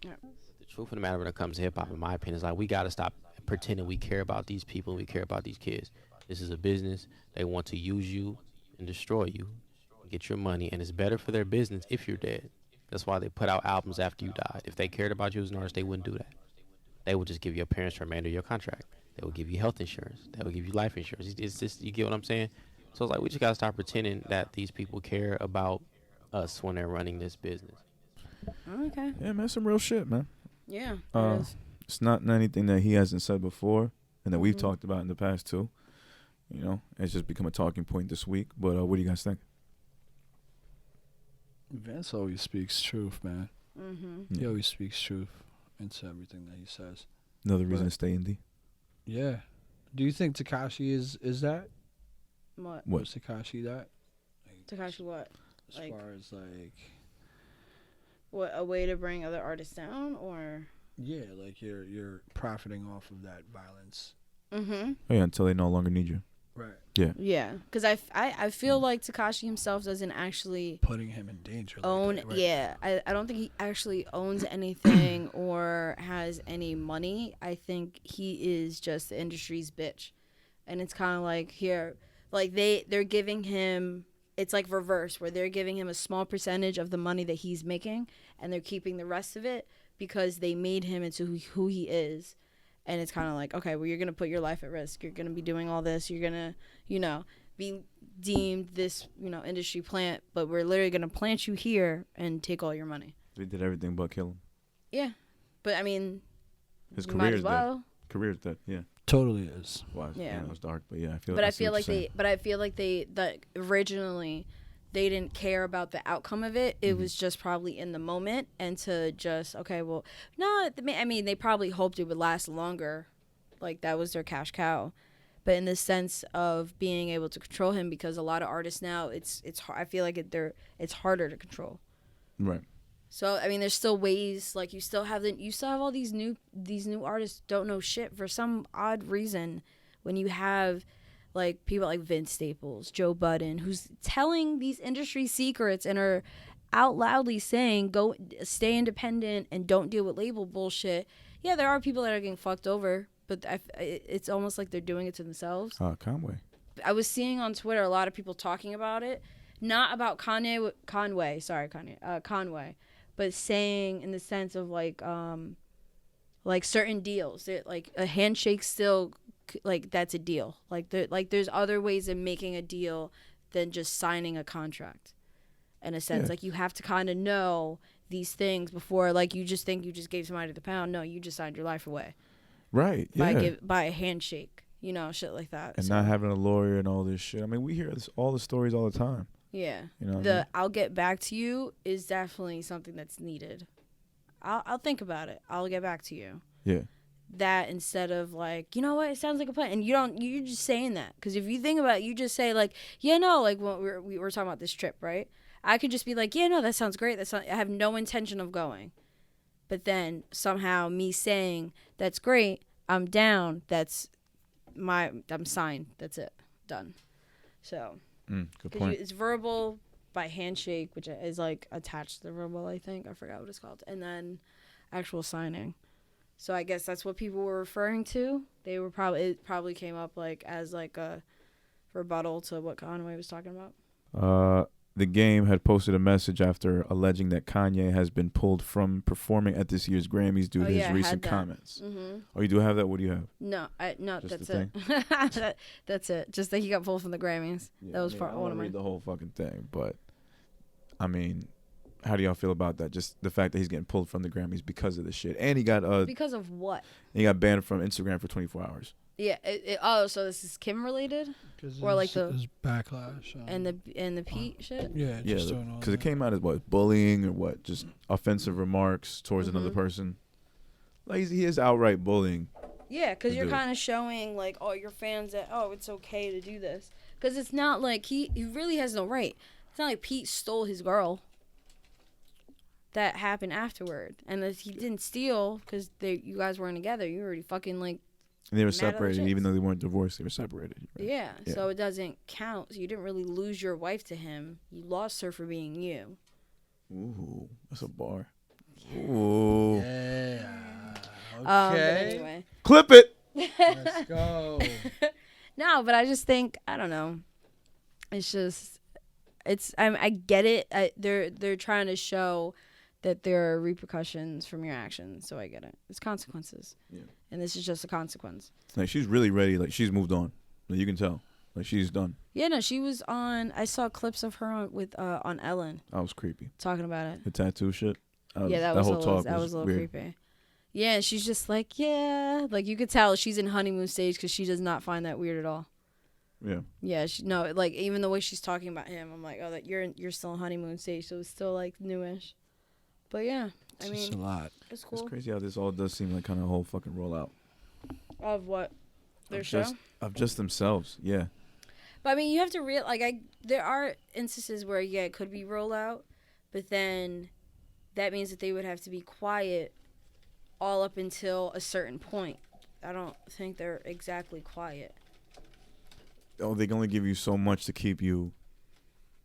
The truth of the matter when it comes to hip hop, in my opinion, is like we got to stop pretending we care about these people and we care about these kids. This is a business. They want to use you and destroy you, get your money, and it's better for their business if you're dead. That's why they put out albums after you died. If they cared about you as an artist, they wouldn't do that. They would just give your parents the remainder of your contract. They would give you health insurance. They would give you life insurance. It's just, you get what I'm saying? So it's like we just got to stop pretending that these people care about us when they're running this business. Okay. Yeah, man, some real shit, man. Yeah. Uh, it's not anything that he hasn't said before and that we've talked about in the past too. You know, it's just become a talking point this week. But what do you guys think? Vince always speaks truth, man. He always speaks truth into everything that he says. Another reason to stay indie. Yeah. Do you think Tekashi is that? What? Was Tekashi that? Tekashi what? As Like- far as like, What, a way to bring other artists down, or? yeah, like you're profiting off of that violence. Mm-hmm. Oh, yeah, until they no longer need you. Right. Yeah, because I feel like Tekashi himself doesn't actually Putting him in danger. Like own. that, right? Yeah, I don't think he actually owns anything or has any money. I think he is just the industry's bitch, and it's kind of like here, like they're giving him. It's like reverse, where they're giving him a small percentage of the money that he's making, and they're keeping the rest of it because they made him into who he is. And it's kind of like, okay, well, you're going to put your life at risk. You're going to be doing all this. You're going to, be deemed this, industry plant. But we're literally going to plant you here and take all your money. They did everything but kill him. Yeah. But, I mean, His you might career as is dead. well. Career's dead, yeah. totally is. Well, Yeah. it was dark, but yeah, I feel. But I see feel what like you're saying. that originally they didn't care about the outcome of it. It was just probably in the moment, and to just I mean, they probably hoped it would last longer, like that was their cash cow. But in the sense of being able to control him, because a lot of artists now, it's I feel like it's harder to control. Right. So I mean, there's still ways, like you still have all these new artists don't know shit for some odd reason. When you have like people like Vince Staples, Joe Budden, who's telling these industry secrets and are out loudly saying, go stay independent and don't deal with label bullshit. Yeah, there are people that are getting fucked over, but it's almost like they're doing it to themselves. Conway. I was seeing on Twitter a lot of people talking about it, not about Conway, but saying in the sense of like certain deals, like a handshake still, like that's a deal. Like there's other ways of making a deal than just signing a contract. In a sense, like you have to kind of know these things before, like you just think you just gave somebody the pound. No, you just signed your life away. Right. Yeah. By a handshake, shit like that. And not having a lawyer and all this shit. I mean, we hear all the stories all the time. Yeah. You know what I mean? I'll get back to you is definitely something that's needed. I'll think about it. I'll get back to you. Yeah. That instead of like, you know what, it sounds like a plan. And you're just saying that. Because if you think about it, you just say like, yeah, no, like when we were talking about this trip, right? I could just be like, yeah, no, that sounds great. I have no intention of going. But then somehow me saying, that's great, I'm down, I'm signed. That's it. Done. So. Good point. It's verbal by handshake, which is like attached to the verbal, I think. I forgot what it's called. And then actual signing. So I guess that's what people were referring to. It probably came up like as like a rebuttal to what Conway was talking about. The Game had posted a message after alleging that Kanye has been pulled from performing at this year's Grammys due to his recent comments. Mm-hmm. Oh, you do have that? What do you have? No, Just that's it. That's it. Just that he got pulled from the Grammys. Yeah, that was I one of read mine. the whole fucking thing, but I mean, how do y'all feel about that? Just the fact that he's getting pulled from the Grammys because of this shit, and he got because of what? He got banned from Instagram for 24 hours. Yeah. So this is Kim related, or like the backlash and the Pete shit. Yeah. Because it came out as what, bullying or what, just offensive remarks towards another person. Like he is outright bullying. Yeah, because you're kind of showing like, oh, your fans that it's okay to do this, because it's not like he really has no right. It's not like Pete stole his girl. That happened afterward, and that he didn't steal because you guys weren't together. You already fucking like. And they were separated, even though they weren't divorced. They were separated. Right? Yeah, so it doesn't count. So you didn't really lose your wife to him. You lost her for being you. Ooh, that's a bar. Ooh. Yeah. Okay. But anyway. Clip it. Let's go. No, but I just think, I don't know. It's just, I get it. They're trying to show that there are repercussions from your actions, so I get it. It's consequences. Yeah. And this is just a consequence. Like, she's really ready. Like, she's moved on. Like, you can tell. Like, she's done. Yeah, no, she was on, I saw clips of her on Ellen. That was creepy. Talking about it. The tattoo shit. That was a little creepy. Yeah, she's just like, yeah. Like, you could tell she's in honeymoon stage because she does not find that weird at all. Yeah. Yeah, like, even the way she's talking about him, I'm like, oh, that you're still in honeymoon stage, so it's still, like, newish. But, yeah, I mean. It's a lot. It's cool. It's crazy how this all does seem like kind of a whole fucking rollout. Of what? Their show? Of just themselves, yeah. But, I mean, you have to there are instances where, yeah, it could be rollout, but then that means that they would have to be quiet all up until a certain point. I don't think they're exactly quiet. Oh, they can only give you so much to keep you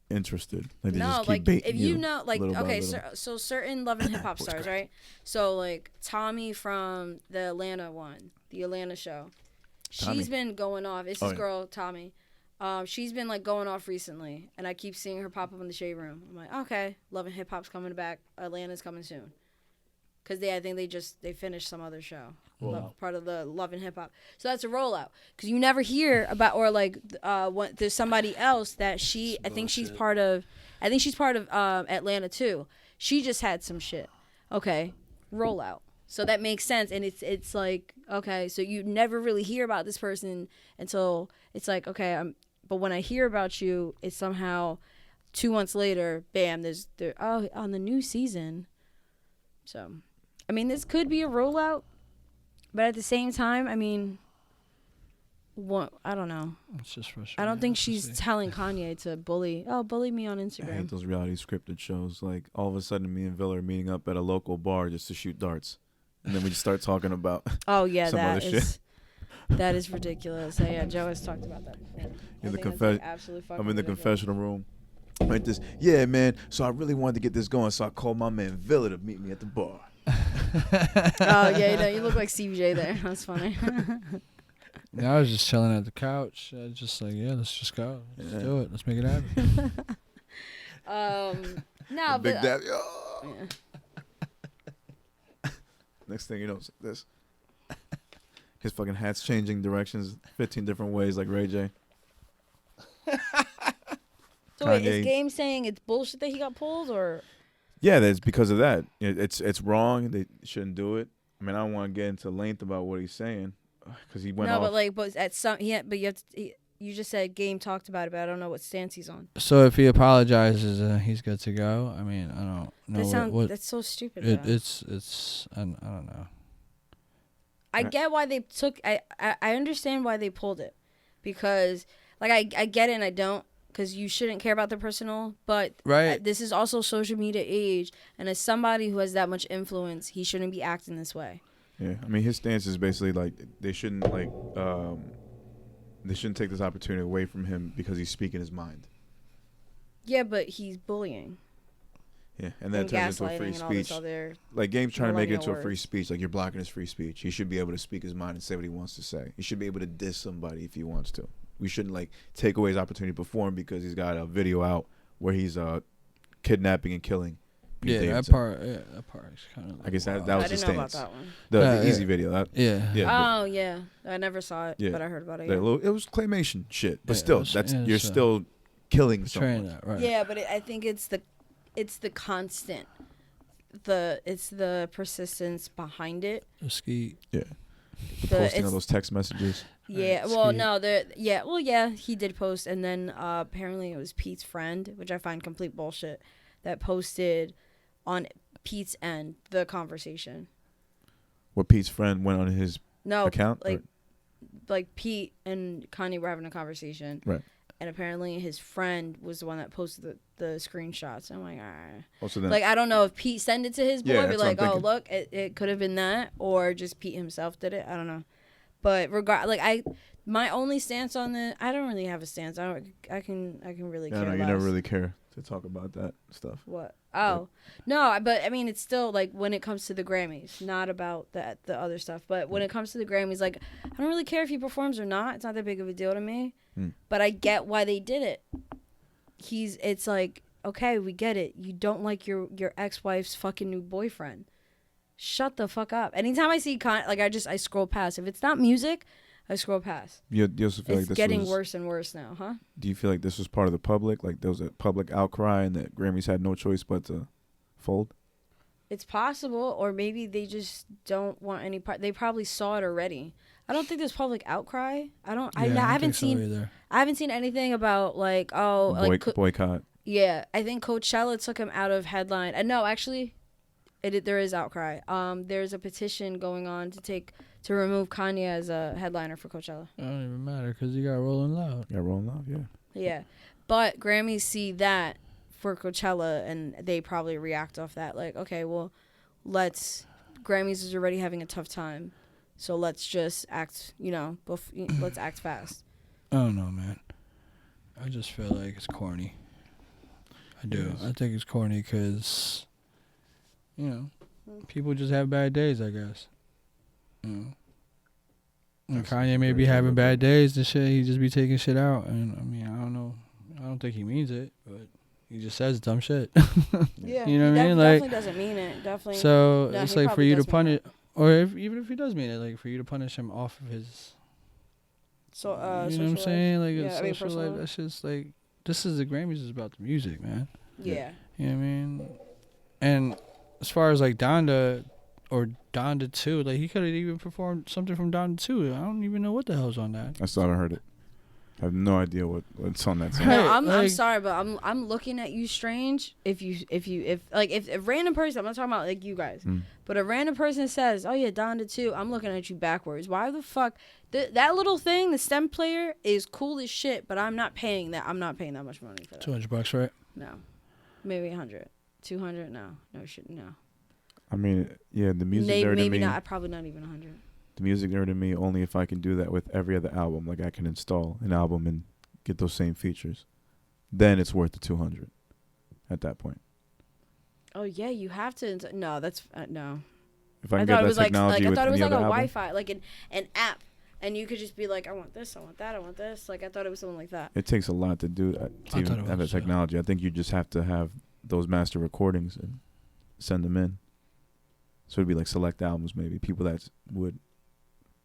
interested. Like they just keep like baiting if you know, like, okay, so certain Love and Hip Hop stars, right? So like Tommy from the Atlanta show, she's been going off. It's this girl Tommy. She's been like going off recently, and I keep seeing her pop up in the Shade Room. I'm like, okay, Love and Hip Hop's coming back. Atlanta's coming soon. Because I think they finished some other show, part of the Love and Hip Hop. So that's a rollout. Because you never hear about, or like, there's somebody else that I think she's part of Atlanta too. She just had some shit. Okay, rollout. So that makes sense, and it's like, okay, so you never really hear about this person until it's like, okay, but when I hear about you, it's somehow 2 months later, bam, they're on the new season. So, I mean, this could be a rollout, but at the same time, I mean, I don't know. It's just frustrating. I don't think she's telling Kanye to bully me on I Instagram. hate those reality scripted shows. Like, all of a sudden, me and Villa are meeting up at a local bar just to shoot darts. And then we just start talking about oh, yeah, some other shit. That is ridiculous. Yeah, Joe has talked about that before. I'm in the confessional room. Like this, yeah, man. So I really wanted to get this going, so I called my man Villa to meet me at the bar. Oh, yeah, you look like CBJ there. That's funny. Yeah, I was just chilling at the couch. I was just like, yeah, let's just go. Let's do it. Let's make it happen. No, Big but Daddy. yeah. Next thing you know, it's like this. His fucking hat's changing directions 15 different ways, like Ray J. So wait, is Game saying it's bullshit that he got pulled, or? Yeah, that's because of that. It's wrong. They shouldn't do it. I mean, I don't want to get into length about what he's saying because he went off. No, but at some, but you just said Game talked about it, but I don't know what stance he's on. So if he apologizes, he's good to go. I mean, I don't know. That's so stupid. It's I don't know. I get why they took. I understand why they pulled it, because like I get it and I don't, because you shouldn't care about the personal. But right. This is also social media age, and as somebody who has that much influence, he shouldn't be acting this way. Yeah, I mean, his stance is basically like they shouldn't take this opportunity away from him because he's speaking his mind. Yeah, but he's bullying. Yeah, and that turns into a free speech. Like, Game's trying to make it into a free speech. Like, you're blocking his free speech. He should be able to speak his mind and say what he wants to say. He should be able to diss somebody if he wants to. We shouldn't, like, take away his opportunity to perform because he's got a video out where he's kidnapping and killing. That part is kind of. I guess that was his stance. I didn't know about that one. The easy video. Oh yeah, I never saw it, but I heard about it. Yeah. It was claymation shit, but still, you're still killing someone. Right. Yeah, but I think it's the constant, it's the persistence behind it. The ski. Yeah. The posting of those text messages. Yeah. Well, no. Yeah. He did post, and then apparently it was Pete's friend, which I find complete bullshit, that posted on Pete's end the conversation. What, Pete's friend went on his account? Like Pete and Kanye were having a conversation. Right. And apparently his friend was the one that posted the screenshots. I'm like, all right. Also then, like, I don't know if Pete sent it to his boy, be like, oh, look, it could have been that, or just Pete himself did it. I don't know. But my only stance on it, I don't really have a stance. I can really care less. You never really care to talk about that stuff. What? Oh, no, but I mean, it's still like when it comes to the Grammys, not about the other stuff. But when it comes to the Grammys, like, I don't really care if he performs or not. It's not that big of a deal to me. But I get why they did it. It's like, okay, we get it. You don't like your ex-wife's fucking new boyfriend. Shut the fuck up. Anytime I see I scroll past. If it's not music, I scroll past. You also feel it's like this getting worse and worse now, huh? Do you feel like this was part of the public? Like there was a public outcry and that Grammys had no choice but to fold? It's possible, or maybe they just don't want any part. They probably saw it already. I don't think there's public outcry. I haven't seen anything about like boycott. Yeah, I think Coachella took him out of headline. And no, actually, there is outcry. There's a petition going on to remove Kanye as a headliner for Coachella. It don't even matter because you got Rolling Loud. Yeah. Yeah, but Grammys see that for Coachella and they probably react off that. Like, okay, well, Grammys is already having a tough time. So let's just act, let's act fast. I don't know, man. I just feel like it's corny. I do. Yes. I think it's corny because, people just have bad days, I guess. And Kanye may be having bad days and shit. He just be taking shit out. And, I mean, I don't know. I don't think he means it, but he just says dumb shit. Yeah. You know what I mean? Definitely doesn't mean it. Definitely. So it's like for you to punish... Or even if he does mean it, like for you to punish him off of his, you know what I'm saying? Like social life. That's just like, this is the Grammys is about the music, man. Yeah. You know what I mean? And as far as like Donda, or Donda 2. Like he could have even performed something from Donda 2. I don't even know what the hell's on that. I still haven't heard it. I have no idea what's on that song. Right. No, I'm like- sorry, but I'm looking at you strange. If a random person, I'm not talking about like you guys, but a random person says, "Oh yeah, Donda 2," I'm looking at you backwards. Why the fuck? That little thing, the stem player, is cool as shit, but I'm not paying that. I'm not paying that much money for that. $200, right? No, maybe 100, 200. No shit, no. I mean, yeah, the music nerd in Maybe me. not. Probably not even 100. The music nerd in me only if I can do that with every other album. Like I can install an album and get those same features. Then it's worth the 200. At that point. Oh yeah, you have to. No, that's no. If I can thought get it was that technology I with thought it was any like a other album, Wi-Fi, like an app, and you could just be like, I want this, I want that, I want this. Like I thought it was something like that. it takes a lot to do that, to even have that technology. I think you just have to have those master recordings and send them in. So it'd be like select albums, maybe people that would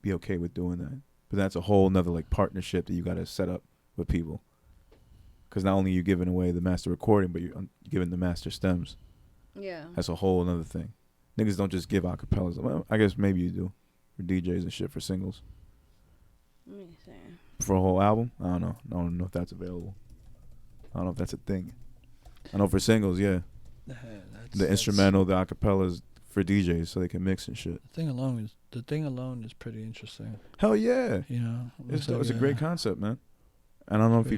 be okay with doing that. But that's a whole nother like partnership that you got to set up with people. Because not only are you giving away the master recording, but you're giving the master stems. Yeah. That's a whole another thing. Niggas don't just give acapellas. Well, I guess maybe you do for DJs and shit for singles. Let me see. For a whole album, I don't know. I don't know if that's available. I don't know if that's a thing. I know for singles, yeah. The instrumental, the acapellas for DJs so they can mix and shit. The thing alone is pretty interesting. Hell yeah. You know, It's a great concept, man. I don't know if he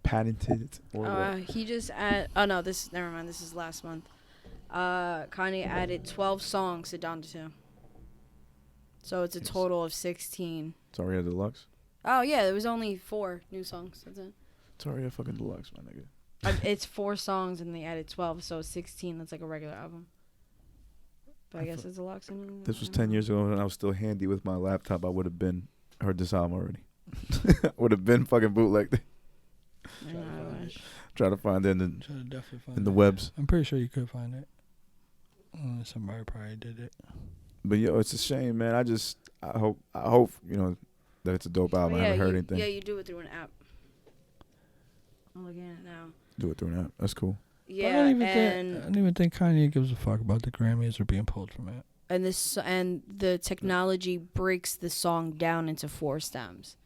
patented it or what. He just never mind. This is last month. Kanye added 12 songs to Donda 2. So it's a total of 16. It's Aria Deluxe. Oh yeah, there was only 4 new songs. That's it. It's Aria fucking Deluxe, my nigga. It's 4 songs and they added 12, so it's 16. That's like a regular album. But I guess it's deluxe. This was 10 years ago and I was still handy with my laptop. I would have been heard this album already. Would have been fucking bootlegged. Try to find it in the webs. I'm pretty sure you could find it. Somebody probably did it. But yo, it's a shame, man. I hope you know that it's a dope album. I haven't heard anything. Yeah, you do it through an app. I'm looking at it now. Do it through an app. That's cool. Yeah, I don't even think Kanye gives a fuck about the Grammys or being pulled from it. And the technology breaks the song down into 4 stems.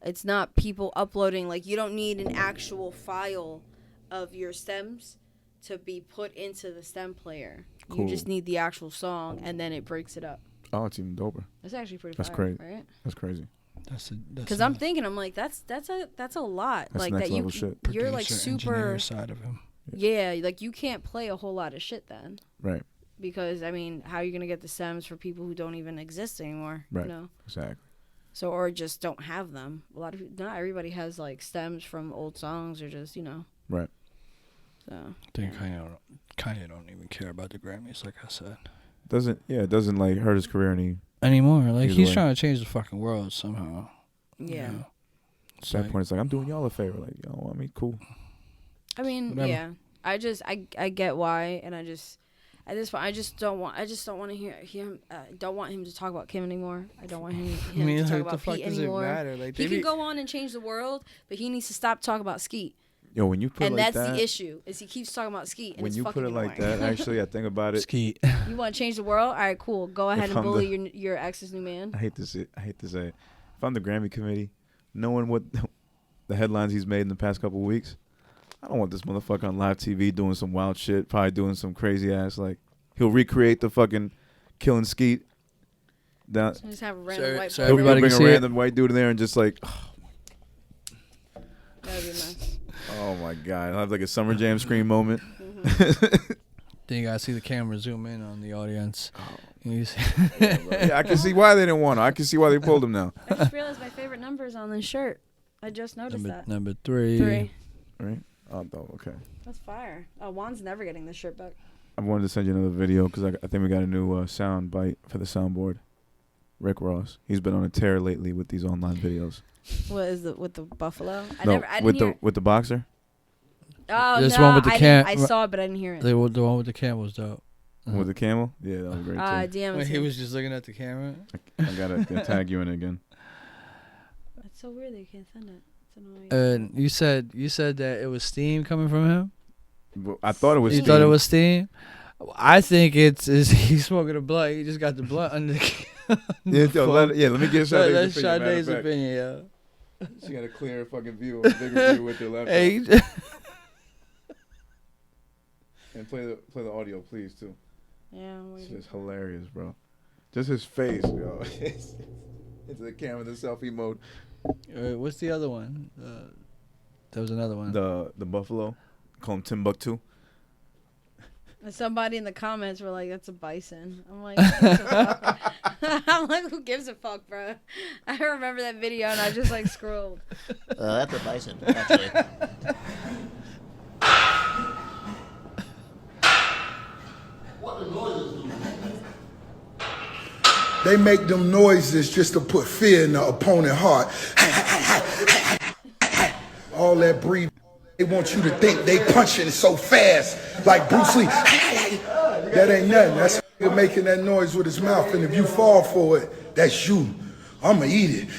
It's not people uploading, like you don't need an actual file of your stems to be put into the stem player. Cool. You just need the actual song and then it breaks it up. Oh, it's even doper. That's actually pretty That's fire, crazy. Right? That's crazy. Because I'm thinking, I'm like, that's a lot. That's like next that level shit. You're like super side of him. Yeah, like you can't play a whole lot of shit then. Right. Because I mean, how are you gonna get the stems for people who don't even exist anymore? Right. You know? Exactly. So or just don't have them. A lot of not everybody has like stems from old songs or just Right. So I think Kanye don't even care about the Grammys, like I said. It doesn't like hurt his career anymore. Like he's way. trying to change the fucking world somehow. Yeah. You know? At that point, it's like I'm doing y'all a favor. Like y'all want me, cool. I mean, Whatever. yeah. I get why, and I just at this point I just don't want to hear him. Don't want him to talk about Kim anymore. I don't want him to talk about Pete anymore. Like, he can go on and change the world, but he needs to stop talking about Skeet. Yo, when you put and it like that's that, the issue is he keeps talking about Skeet. And when it's you fucking put it like annoying. that, actually, I think about it. Skeet. You want to change the world? All right, cool. Go ahead and bully your ex's new man. I hate to say it. If I'm the Grammy committee, knowing what the headlines he's made in the past couple of weeks, I don't want this motherfucker on live TV doing some wild shit, probably doing some crazy ass like he'll recreate the fucking killing Skeet. Down. Just have a random white. So everybody bring can a see random white dude in there and just like. That'd be nice. Oh my god! I'll have like a Summer Jam scream moment. Then you gotta see the camera zoom in on the audience. Yeah, I can see why they didn't want him. I can see why they pulled him now. I just realized my favorite number is on this shirt. I just noticed that. Number 3. 3. Right? Oh, okay. That's fire. Oh, Juan's never getting this shirt back. I wanted to send you another video because I think we got a new sound bite for the soundboard. Rick Ross. He's been on a tear lately with these online videos. What is with the buffalo? I with didn't hear with the boxer. Oh, this no, one with the I saw it, but I didn't hear it. The one with the camel was dope. With the camel? Yeah, that was great too. DM he was just looking at the camera. I gotta tag you in it again. That's so weird that you can't send it. It's annoying. You said that it was steam coming from him. Well, I thought it was. You thought it was steam? I think it's he's smoking a blunt. He just got the blunt under the Let me get That's Sade's Sade's opinion. opinion, yeah. She got a clear fucking view, a bigger view with her laptop. Hey, And play the audio, please, too. Yeah. It's just hilarious, bro. Just his face, yo. Into the camera, the selfie mode. what's the other one? There was another one. The buffalo, call him Timbuktu. And somebody in the comments were like, "That's a bison." I'm like, "Who gives a fuck?" I'm like, "Who gives a fuck, bro?" I remember that video and I just like scrolled. That's a bison, actually. They make them noises just to put fear in the opponent's heart. All that breathing. They want you to think they punching so fast, like Bruce Lee. That ain't nothing. That's making that noise with his mouth. And if you fall for it, that's you. I'ma eat it.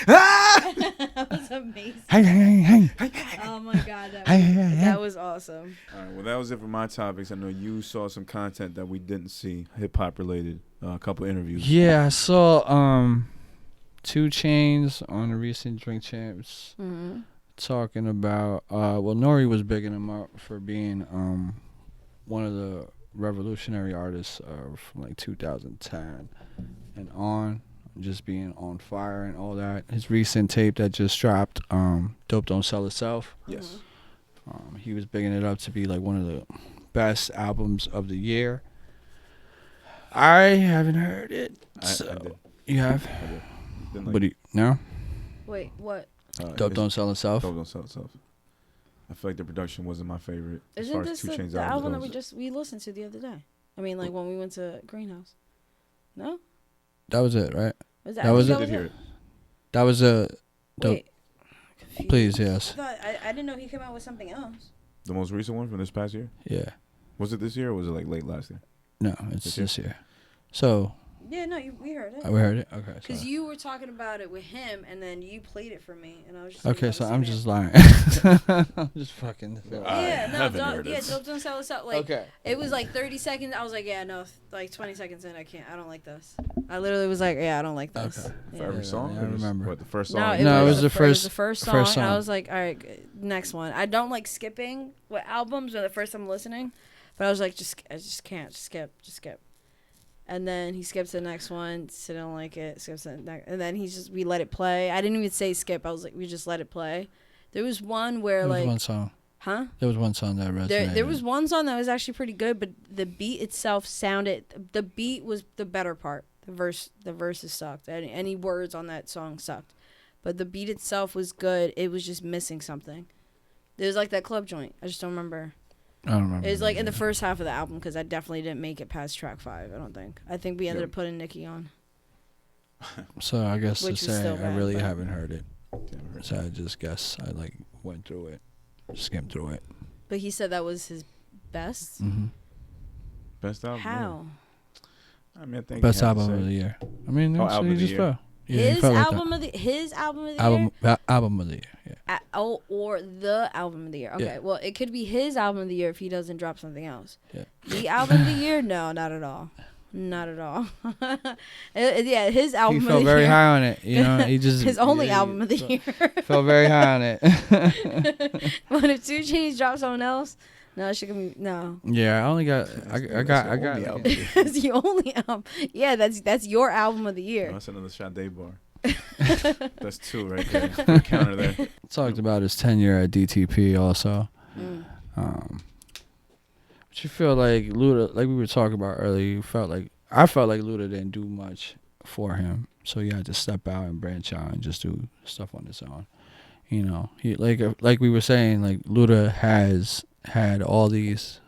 That was amazing. Oh my god, that was awesome. All right, well, that was it for my topics. I know you saw some content that we didn't see, hip hop related, a couple interviews. Yeah, I saw 2 Chainz on the recent Drink Champs talking about Nori was bigging him up for being one of the revolutionary artists from like 2010 and on, just being on fire and all that. His recent tape that just dropped, Dope Don't Sell Itself. Yes. He was bigging it up to be like one of the best albums of the year. I haven't heard it. I did. You have? I did. Didn't like But no? Wait, what? Dope Don't Sell Itself? Dope Don't Sell Itself. I feel like the production wasn't my favorite. Isn't as far this as 2 Chainz the album that goes. we listened to the other day? I mean, like when we went to Greenhouse. No? That was it, right? Was That was I it? did hear it. That was a dope. Wait. Confused. Please, yes. I didn't know he came out with something else. The most recent one from this past year? Yeah. Was it this year or was it like late last year? No, it's This year? this year. So, Yeah, no, we heard it. we heard it? Okay. Because So. you were talking about it with him, and then you played it for me, and I was just Okay, so I'm just lying. I'm just fucking. Dope Don't Sell Us Out. Like, Okay. it was like 30 seconds. I was like, yeah, no, like 20 seconds in, I don't like this. I literally was like, yeah, I don't like this. Okay. For every song? I Or just, remember. What, the first song? No, it was the the first first song. I song. was like, all right, next one. I don't like skipping with albums or the first time listening, but I was like, I just can't. Just skip. And then he skips the next one. Still don't like it. Skips the next, and then we let it play. I didn't even say skip. I was like, we just let it play. There was one where There was like, one song. huh? There was one song that resonated. There was one song that was actually pretty good, but the beat itself sounded. The beat was the better part. The verses sucked. Any words on that song sucked, but the beat itself was good. It was just missing something. It was like that club joint. I just don't remember. I don't remember. It was like in the first half of the album because I definitely didn't make it past track 5. I don't think. I think we ended up putting Nicki on. So I guess to Which was say still I bad, really but- haven't heard it. So I just guess I like went through it, skimmed through it. But he said that was his best. Mm-hmm. Best album? How? Yeah. I mean, I think Best you have to album say- of the year. I mean, Oh, so album he of the just year. felt. Yeah, he His felt like album that. of the year. Album of the year. Yeah. Or the album of the year. Okay, Yeah. well, it could be his album of the year if he doesn't drop something else. Yeah. The album of the year? No, not at all. Not at all. Yeah, his album He of felt the very year. high on it. You know, he just His only yeah, album of the year. Felt very high on it. But if 2 Chainz drops someone else, no, she can be no. Yeah, I only got. I got. only album. That's the only album. Yeah, that's your album of the year. No, that's another Sade bar. That's 2 right there. Put a counter there. Talked about his tenure at DTP also. But you feel like Luda, like we were talking about earlier, I felt like Luda didn't do much for him, so he had to step out and branch out and just do stuff on his own. You know, he like we were saying, like Luda has had all these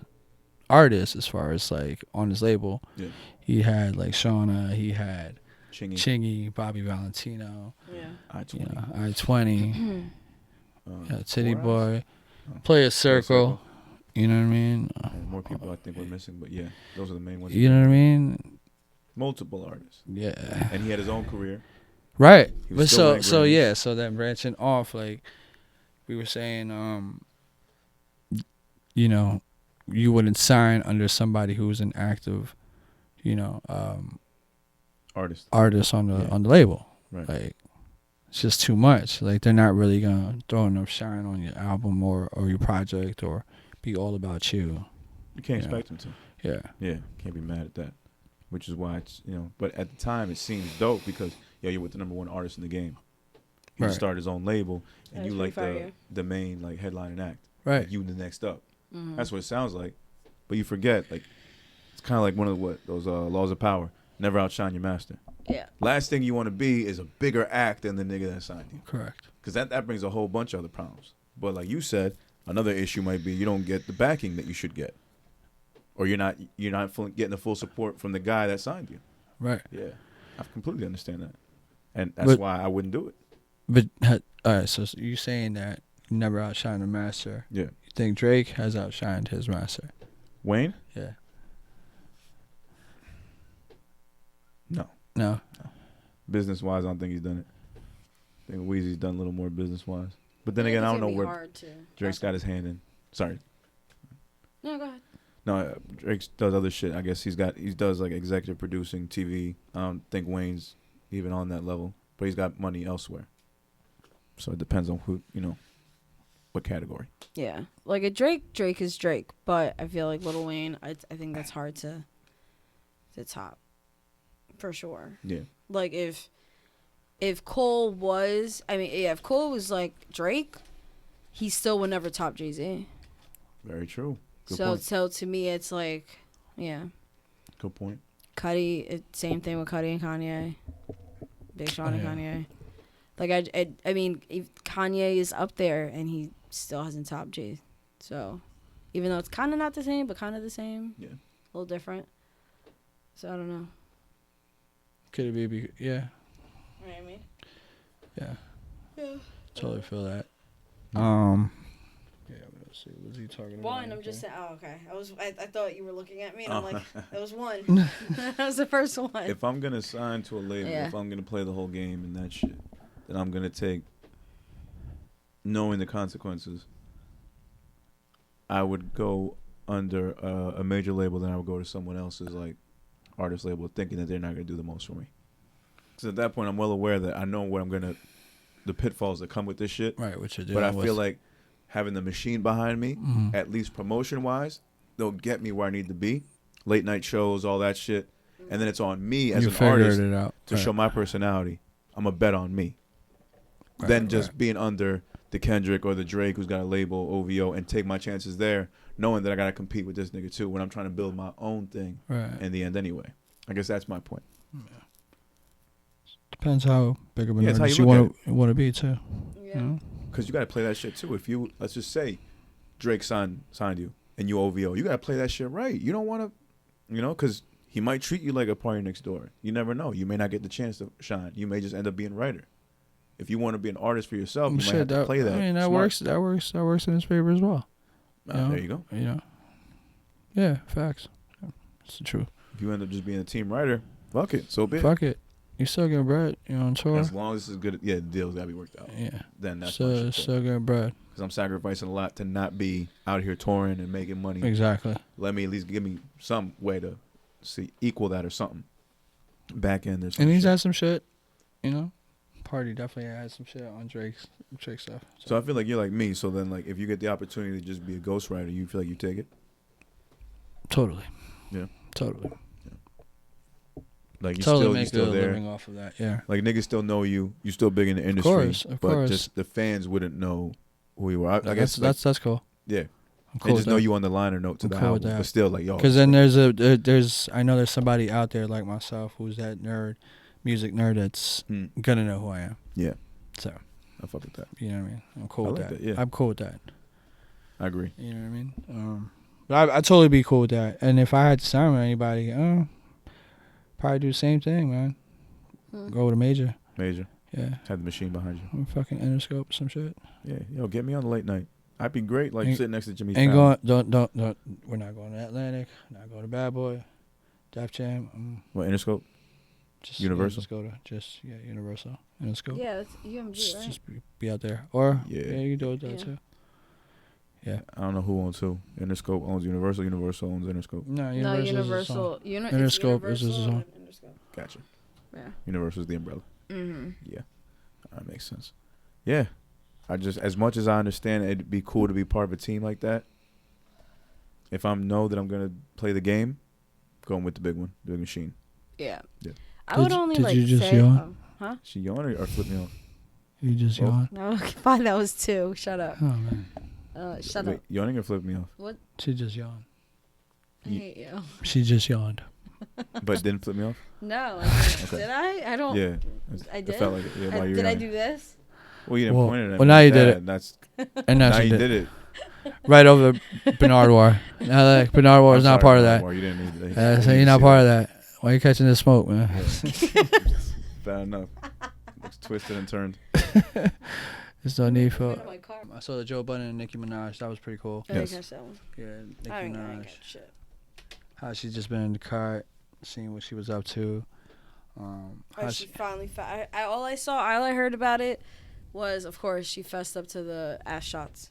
artists as far as like on his label. Yeah. He had like Shauna, he had Chingy. Chingy, Bobby Valentino, Yeah. I-20. you know, I-20, Titty 4 Boy, Eyes? Play a Circle. You know what I mean? And more people I think we're missing, but yeah, those are the main ones. You know what I mean? Multiple artists. Yeah. And he had his own career. Right. He was But still winning so Grammys. yeah, so then branching off, like we were saying, you know, you wouldn't sign under somebody who's an active, you know, Artist on the label. Right. Like, it's just too much. Like, they're not really gonna throw enough shine on your album or your project or be all about you. You can't expect them to. Yeah. Yeah, can't be mad at that. Which is why it's, you know, but at the time it seems dope because you're with the number one artist in the game. He Right. started his own label, and That's you like pretty fire. the main like headlining act. Right. Like, you the next up. Mm-hmm. That's what it sounds like. But you forget, like, it's kind of like one of those laws of power. Never outshine your master. Yeah. Last thing you want to be is a bigger act than the nigga that signed you. Correct. Because that brings a whole bunch of other problems. But like you said, another issue might be you don't get the backing that you should get, or you're not getting the full support from the guy that signed you. Right. Yeah, I completely understand that, and that's why I wouldn't do it. But all right, so you saying that you never outshined the master? Yeah. You think Drake has outshined his master? Wayne? Yeah. No. No. Business wise, I don't think he's done it. I think Weezy's done a little more business wise. But then Yeah, again, it's I don't know gonna be where hard to- Drake's got his hand in. Sorry. No, go ahead. No, Drake does other shit. I guess he does like executive producing, TV. I don't think Wayne's even on that level, but he's got money elsewhere. So it depends on who, you know, what category. Yeah, like a Drake is Drake, but I feel like Lil Wayne, I think that's hard to top, for sure. Yeah. Like if Cole was, if Cole was like Drake, he still would never top Jay-Z. Very true. Good So point. to me, it's like, yeah. Good point. Cudi, same thing with Cudi and Kanye. Big Sean and Kanye. Like I mean, if Kanye is up there and he still hasn't topped Jay. So even though it's kind of not the same, but kind of the same. Yeah. A little different. So I don't know. Could it be? Yeah. You know what I mean? Yeah. Yeah. Totally feel that. Yeah. Let's see. Was he talking about? One, I'm just saying. Oh, okay. I thought you were looking at me, and I'm Oh. like, that was one. That was the first one. If I'm gonna sign to a label, Yeah. if I'm gonna play the whole game and that shit, then I'm gonna take, knowing the consequences, I would go under a major label, then I would go to someone else's like artist label, thinking that they're not gonna do the most for me. Because at that point, I'm well aware that I know what the pitfalls that come with this shit. Right, what you're doing. But I feel like having the machine behind me, at least promotion wise, they'll get me where I need to be. Late night shows, all that shit. And then it's on me as an artist to show my personality. I'm a bet on me. Than just being under the Kendrick or the Drake who's got a label, OVO, and take my chances there, knowing that I got to compete with this nigga too when I'm trying to build my own thing in the end anyway. I guess that's my point. Depends how big of an Yeah, it's how artist you you look want to be too. Yeah. You know? Because you got to play that shit too. If you, let's just say Drake signed you and you OVO, you got to play that shit right. You don't want to, you know, because he might treat you like a party next door. You never know. You may not get the chance to shine. You may just end up being writer. If you want to be an artist for yourself, you might have to play that. I mean, that smart. works in his favor as well. There you go. You know. Yeah, facts. It's the truth. If you end up just being a team writer, fuck it. So be it. Fuck it. You still getting bread. You on tour. As long as this is good, the deal's got to be worked out. Yeah. Then that's still getting bread. Because I'm sacrificing a lot to not be out here touring and making money. Exactly. Let me at least give me some way to equal that or something. Back end there's. And he's had some shit, you know. Party definitely had some shit on Drake's stuff. So I feel like you're like me. So then, like, if you get the opportunity to just be a ghostwriter, you feel like you take it. Totally. Yeah. Totally. Yeah. Like you totally still, make you still a there. living off of that. Yeah. Like niggas still know you. You still big in the industry. Of but course. just the fans wouldn't know who you were. I guess that's cool. Yeah. I'm They just know you on the liner note to the album, but still like yo. Because then there's I know there's somebody out there like myself who's that music nerd that's gonna know who I am. Yeah. So I fuck with that. You know what I mean? I'm cool with like that. Yeah. I'm cool with that. I agree. You know what I mean? But I totally be cool with that. And if I had to sign with anybody, probably do the same thing, man. Go with a major. Major. Yeah. Have the machine behind you. Fucking Interscope, some shit. Yeah. Yo, get me on the late night. I'd be great, like sitting next to Jimmy. Ain't going. Don't. We're not going to Atlantic. Not going to Bad Boy, Def Jam. What, Interscope? Just Universal? Just go to Universal. Interscope. Yeah, that's UMG, right? Just be out there. Or Yeah. you can do it there Yeah. too. Yeah. I don't know who owns who. Interscope owns Universal. Universal owns Interscope. No, No, Universal. Interscope is his own. Gotcha. Yeah. Universal's the umbrella. Mm-hmm. Yeah, that makes sense. Yeah, I just, as much as I understand it'd be cool to be part of a team like that, if I know that I'm gonna play the game, going with the big one, the big machine. Yeah. Yeah. I would only did like you just say, yawn? huh? She yawn or flip me off? You just Oh. yawn. No, fine. That was 2. Shut up. Oh man, Shut Wait, up. yawning or flip me off? What? she just yawned. I hate you. She just yawned. But didn't flip me off? No. Okay. Did I? I don't. Yeah, I it did. felt like it. Yeah, while you were Did I yawning. do this? Well, you didn't Well- point it at well, me. now you did Dad, it. That's And now now she you did. did it. Right over Bernard War. Now, like, Bernard War is I'm not sorry, part of Bernard that. War, you didn't need that. So you're not part of that. Why are you catching this smoke, man? Bad enough. Looks twisted and turned. There's no need for. My car. I saw the Joe Budden and Nicki Minaj. That was pretty cool. I didn't Yes. catch that one. Yeah, Nicki I didn't Minaj. catch shit. How she's just been in the car, seeing what she was up to. Oh, How she finally. All I heard about it was, of course, she fessed up to the ass shots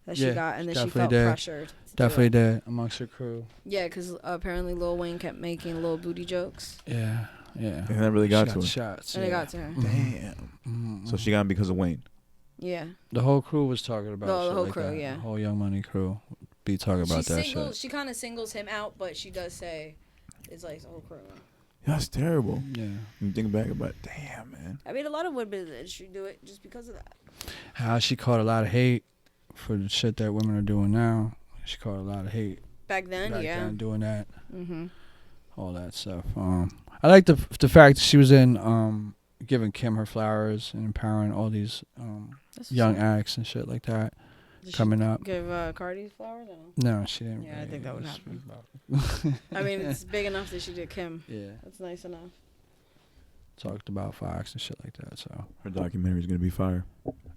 that she Yeah, got, and then she definitely felt did. pressured. to do definitely it. did amongst her crew. Yeah, because apparently Lil Wayne kept making little booty jokes, Yeah. And that really got She to her. shots. and yeah. it got to her. Damn. Mhm. So she got him because of Wayne. Yeah. The whole crew was talking about The shit whole like crew, that. yeah. The whole Young Money crew be talking about that shit. She kind of singles him out, but she does say it's like the whole crew. That's terrible. Yeah. You think back about it, damn, man. I mean, a lot of women in the industry do it just because of that. How she caught a lot of hate for the shit that women are doing now. She caught a lot of hate Back then, back yeah. then doing that. Mm-hmm. All that stuff. I like the fact that she was in giving Kim her flowers and empowering all these young acts and shit like that coming up. Give Cardi flowers? No, she didn't. Yeah, I think that would It happen. was about- I mean, it's big enough that she did Kim. Yeah, That's nice enough. talked about Fox and shit like that. So Her documentary is gonna be fire.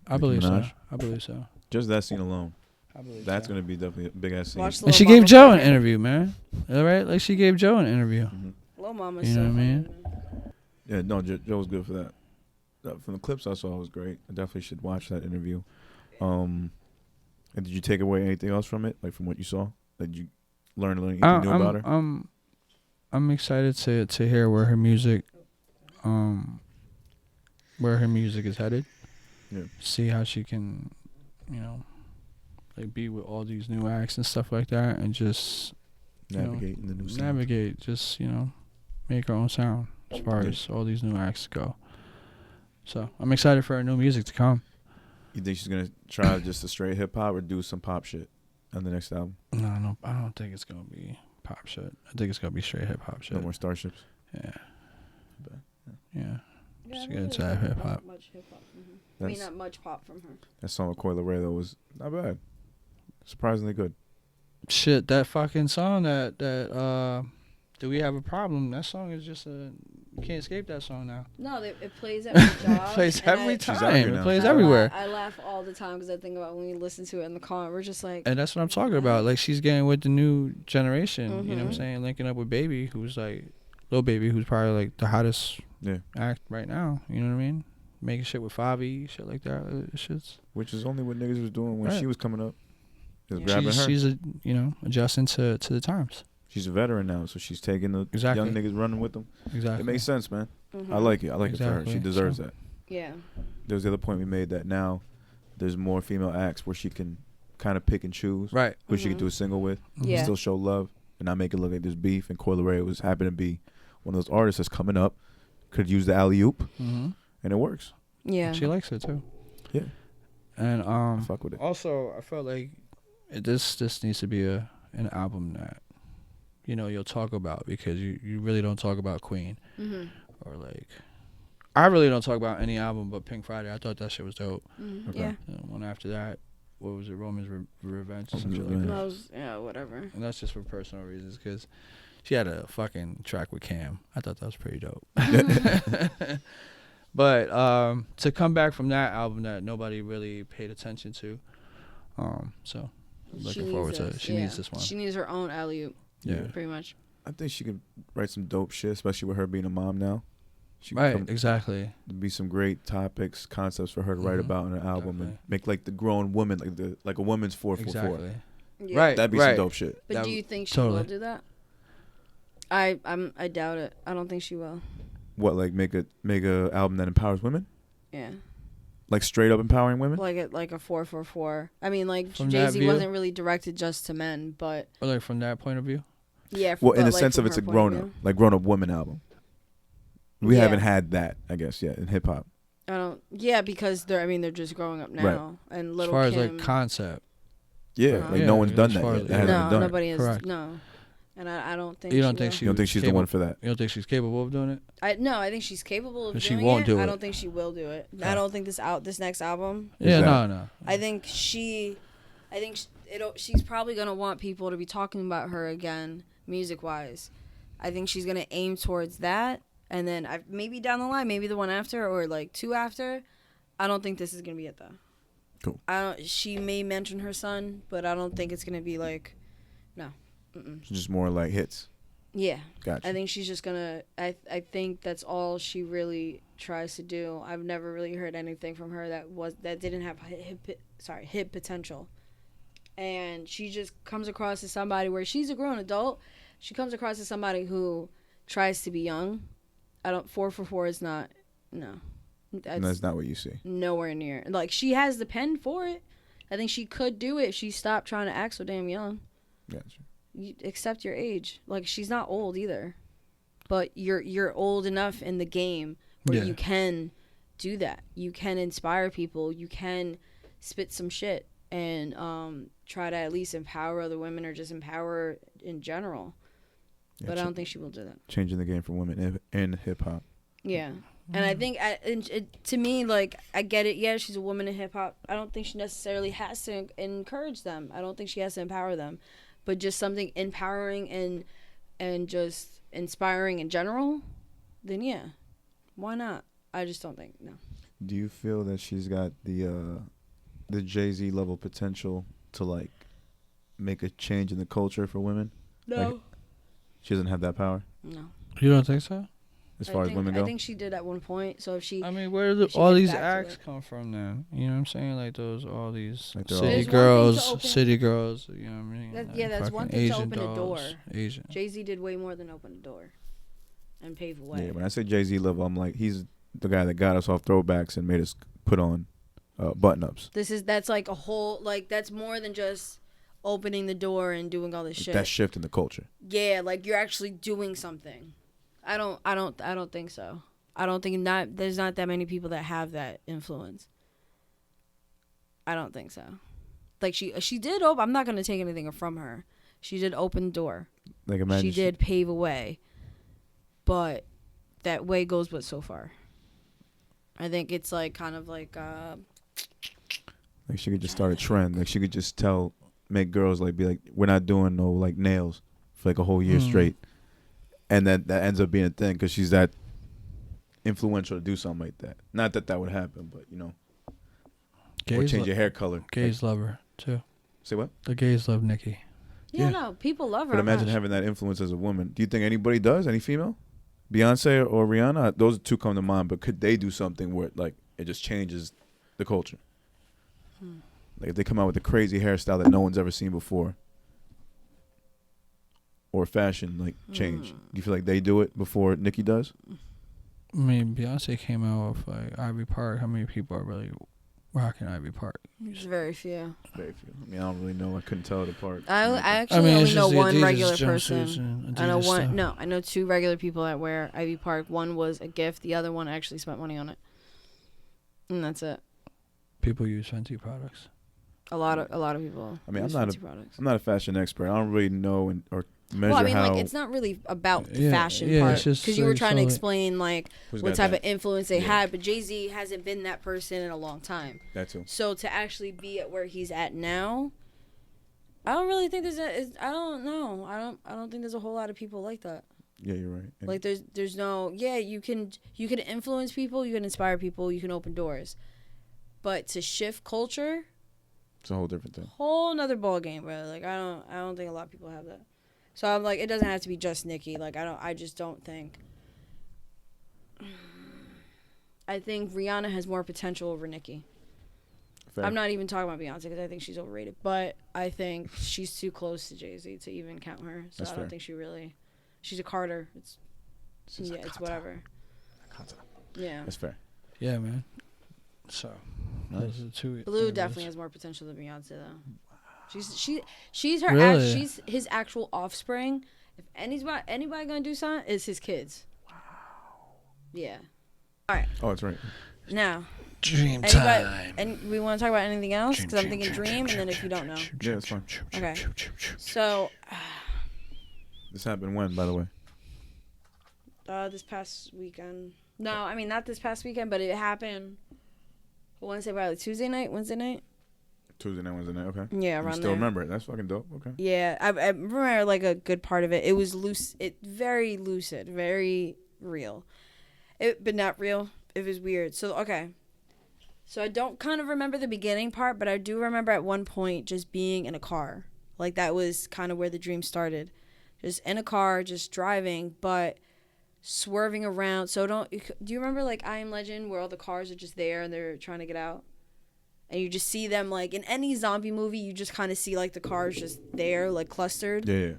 I believe so. Minaj? I believe so. Just that scene alone. I believe That's so. gonna be definitely a big ass scene. Watch And she Lil gave Mama Joe an fucking- interview, man. All right, like she gave Joe an interview. Mhm. Lil Mama. You know what I mean? Yeah, no, Joe was good for that. From the clips I saw, it was great. I definitely should watch that interview. And did you take away anything else from it, like from what you saw? Did you learn anything new about her? I'm excited to hear where her music is headed. Yeah. See how she can, like be with all these new acts and stuff like that, and just Navigating the new scene. navigate, just make her own sound as far as all these new acts go. So I'm excited for her new music to come. You think she's gonna try just a straight hip hop or do some pop shit on the next album? No, I don't think it's gonna be pop shit. I think it's gonna be straight hip hop shit. No more Starships. Yeah. Bet. Yeah. Yeah, Just I get really into don't that know hip-hop. Much hip hop. I mean, not much pop from her. That song with Coi Leray though was not bad. Surprisingly good. Shit, that fucking song that Do We Have a Problem? That song is just you can't escape that song now. No, it plays every job. It plays and every She's out time. here It now. plays I everywhere. I laugh all the time because I think about when we listen to it in the car. We're just like, And that's what I'm talking about. Like, she's getting with the new generation. You know what I'm Mhm. saying? Linking up with Baby, who's like Lil Baby, who's probably like the hottest act right now. You know what I mean? Making shit with Favi, shit like that. Shit's Which is only what niggas was doing when Right. she was coming up. Just grabbing she's her. adjusting to the times. She's a veteran now, so she's taking the Exactly. young niggas running with them. Exactly. It makes sense, man. Mhm. I like it. I like it for her. She Exactly. deserves So- that. yeah. There was the other point we made that now there's more female acts where she can kind of pick and choose Right. who she can do a single with, Yeah. still show love, and not make it look like there's beef. And Coi Leray was happen to be one of those artists that's coming up, could use the alley oop, Mm-hmm. and it works. Yeah. She likes it too. Yeah. And I fuck with it. also I felt like this needs to be an album that you'll talk about, because you really don't talk about Queen Mm-hmm. or like I really don't talk about any album but Pink Friday. I thought that shit was dope. Mm-hmm. Okay. Yeah. One after that, what was it? Roman's Revenge or Roman's some shit like Revenge. that. That was, yeah, whatever. And that's just for personal reasons, because she had a fucking track with Cam. I thought that was pretty dope. But to come back from that album that nobody really paid attention to, so I'm looking forward to it. She needs this one. She needs her own alley-oop, Yeah. pretty much. I think she could write some dope shit, especially with her being a mom now. Exactly. There'd be some great topics, concepts for her to write about in an album and make like the grown woman, like a woman's 444. Exactly. Yeah. Right. That'd be some dope shit. But do you think she will do that? I doubt it. I don't think she will. What, like make a album that empowers women? Yeah. Like straight up empowering women? Like a 444. I mean, like From Jay-Z wasn't really directed just to men, but or like from that point of view. Yeah. Well, in the sense of it's a grown up woman album. We haven't had that, I guess, yet in hip hop. I don't. Yeah, because they're just growing up now, right. and Little Kim. As far Kim, as like concept. Yeah, like no one's done that yet. They haven't done nobody it. has. Correct. No, and I don't think. You don't think she's the one for that? You don't think she's capable of doing it? I think she's capable of doing she won't it. do it. I don't think she will do it. I don't think this next album. Yeah, no. I think she's probably gonna want people to be talking about her again, music wise. I think she's gonna aim towards that, and then maybe down the line, maybe the one after or like two after. I don't think this is gonna be it though. Cool. She may mention her son, but I don't think it's gonna be like, no. It's just more like hits. Yeah. Gotcha. I think she's just gonna. I think that's all she really tries to do. I've never really heard anything from her that didn't have hit potential. And she just comes across as somebody where she's a grown adult. She comes across as somebody who tries to be young. 444 is not. No. That's not what you see. Nowhere near. Like, she has the pen for it. I think she could do it if she stopped trying to act so damn young. Gotcha. You accept your age. Like, she's not old either. But you're old enough in the game where you can do that. You can inspire people. You can spit some shit and try to at least empower other women or just empower in general. Yeah, but I don't think she will do that. Changing the game for women in hip hop. Yeah. And I think, to me, like, I get it. Yeah, she's a woman in hip hop. I don't think she necessarily has to encourage them. I don't think she has to empower them. But just something empowering and just inspiring in general, then yeah. Why not? I just don't think, no. Do you feel that she's got the Jay-Z level potential to, like, make a change in the culture for women? No. Like, she doesn't have that power? No. You don't think so? As far as women go? I think she did at one point. So if she... I mean, where do all these acts come from then? You know what I'm saying? Like all these like city girls, you know what I mean? That's one thing Asian to open a door. Asian. Jay-Z did way more than open a door and pave the way. Yeah, when I say Jay-Z level, I'm like, he's the guy that got us off throwbacks and made us put on button-ups. That's like a whole, like, that's more than just opening the door and doing all this shit. That shift in the culture. Yeah, like, you're actually doing something. I don't think so. I don't think there's not that many people that have that influence. I don't think so. Like, she did open, I'm not going to take anything from her. She did open the door. Like, imagine she did pave a way. But that way goes but so far. I think it's like kind of like she could just start a trend. Like, she could just make girls like be like, we're not doing no like nails for like a whole year straight. And that ends up being a thing because she's that influential to do something like that. Not that would happen, but, you know. Or change your hair color. Gays love her, too. Say what? The gays love Nicki. Yeah, no, people love her. But imagine having that influence as a woman. Do you think anybody does? Any female? Beyonce or Rihanna? Those two come to mind, but could they do something where, like, it just changes the culture? Like, if they come out with a crazy hairstyle that no one's ever seen before. Or fashion, like, change. Do you feel like they do it before Nicki does? I mean, Beyonce came out with, like, Ivy Park. How many people are really rocking Ivy Park? There's very few. Very few. I mean, I don't really know. I couldn't tell it apart. I actually only know one regular person. I know one. No, I know two regular people that wear Ivy Park. One was a gift. The other one actually spent money on it. And that's it. People use Fenty products. A lot of people. I mean, use Fenty products. I'm not a fashion expert. I don't really know or measure well, I mean, how. like, it's not really about the fashion part, because you were trying to explain like what type of influence they had, but Jay-Z hasn't been that person in a long time. That too. So to actually be at where he's at now, I don't really think I don't know. I don't think there's a whole lot of people like that. Yeah, you're right. And like there's no you can influence people, you can inspire people, you can open doors, but to shift culture, it's a whole different thing. Whole nother ball game, bro. Like I don't think a lot of people have that. So I'm like, it doesn't have to be just Nicki. Like I just don't think. I think Rihanna has more potential over Nicki. Fair. I'm not even talking about Beyonce because I think she's overrated, but I think she's too close to Jay-Z to even count her. So That's I don't fair. think she's a Carter. It's whatever. Yeah. That's fair. Yeah, man. So Nice. those are two. Blue definitely has more potential than Beyonce though. She's her Really? she's his actual offspring. If anybody gonna do something, it's his kids. Wow. Yeah. All right. Oh, that's right. Now. Dream time. And we want to talk about anything else? Because I'm thinking dream, and then if you don't know. Yeah, that's fine. Okay. So, This happened when, by the way? this past weekend. No, I mean, not this past weekend, but it happened, I want to say probably Tuesday night, Wednesday night. Tuesday night, Wednesday night, okay. Yeah, You around still there. remember it. That's fucking dope. Okay. Yeah, I remember like a good part of it. It was loose. Very lucid, very real. But not real. It was weird. So, okay. So I don't kind of remember the beginning part, but I do remember at one point just being in a car. Like that was kind of where the dream started. Just in a car, just driving, but swerving around. So do you remember like I Am Legend where all the cars are just there and they're trying to get out? And you just see them like in any zombie movie, you just kind of see like the cars just there, like clustered. Yeah.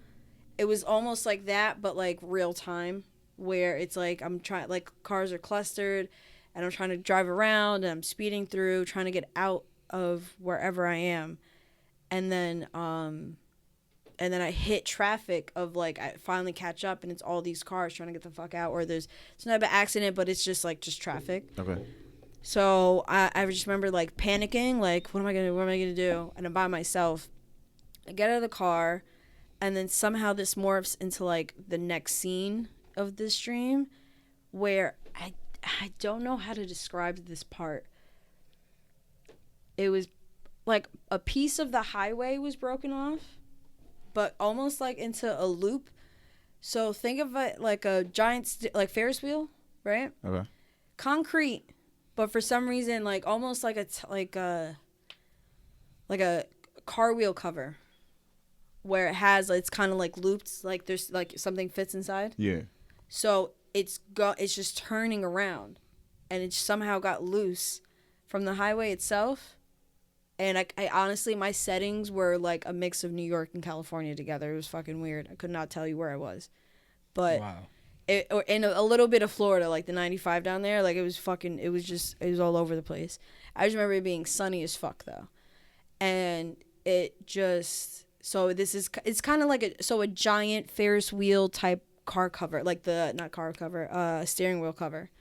It was almost like that, but like real time where it's like cars are clustered. And I'm trying to drive around, and I'm speeding through, trying to get out of wherever I am, and then I hit traffic of like I finally catch up, and it's all these cars trying to get the fuck out, or there's some type of accident, but it's just traffic. Okay. So I just remember like panicking, like what am I gonna do? And I'm by myself. I get out of the car, and then somehow this morphs into like the next scene of this dream, where I don't know how to describe this part. It was like a piece of the highway was broken off, but almost like into a loop. So think of it like a giant, like Ferris wheel, right? Okay. Concrete, but for some reason, like almost like a car wheel cover, where it's kind of like looped, like there's like something fits inside. Yeah. So it's just turning around, and it somehow got loose from the highway itself. And I honestly, my settings were like a mix of New York and California together. It was fucking weird. I could not tell you where I was, but Wow. And a little bit of Florida, like the 95 down there. Like it was all over the place. I just remember it being sunny as fuck though, and it's kind of like a giant Ferris wheel type car cover, like steering wheel cover,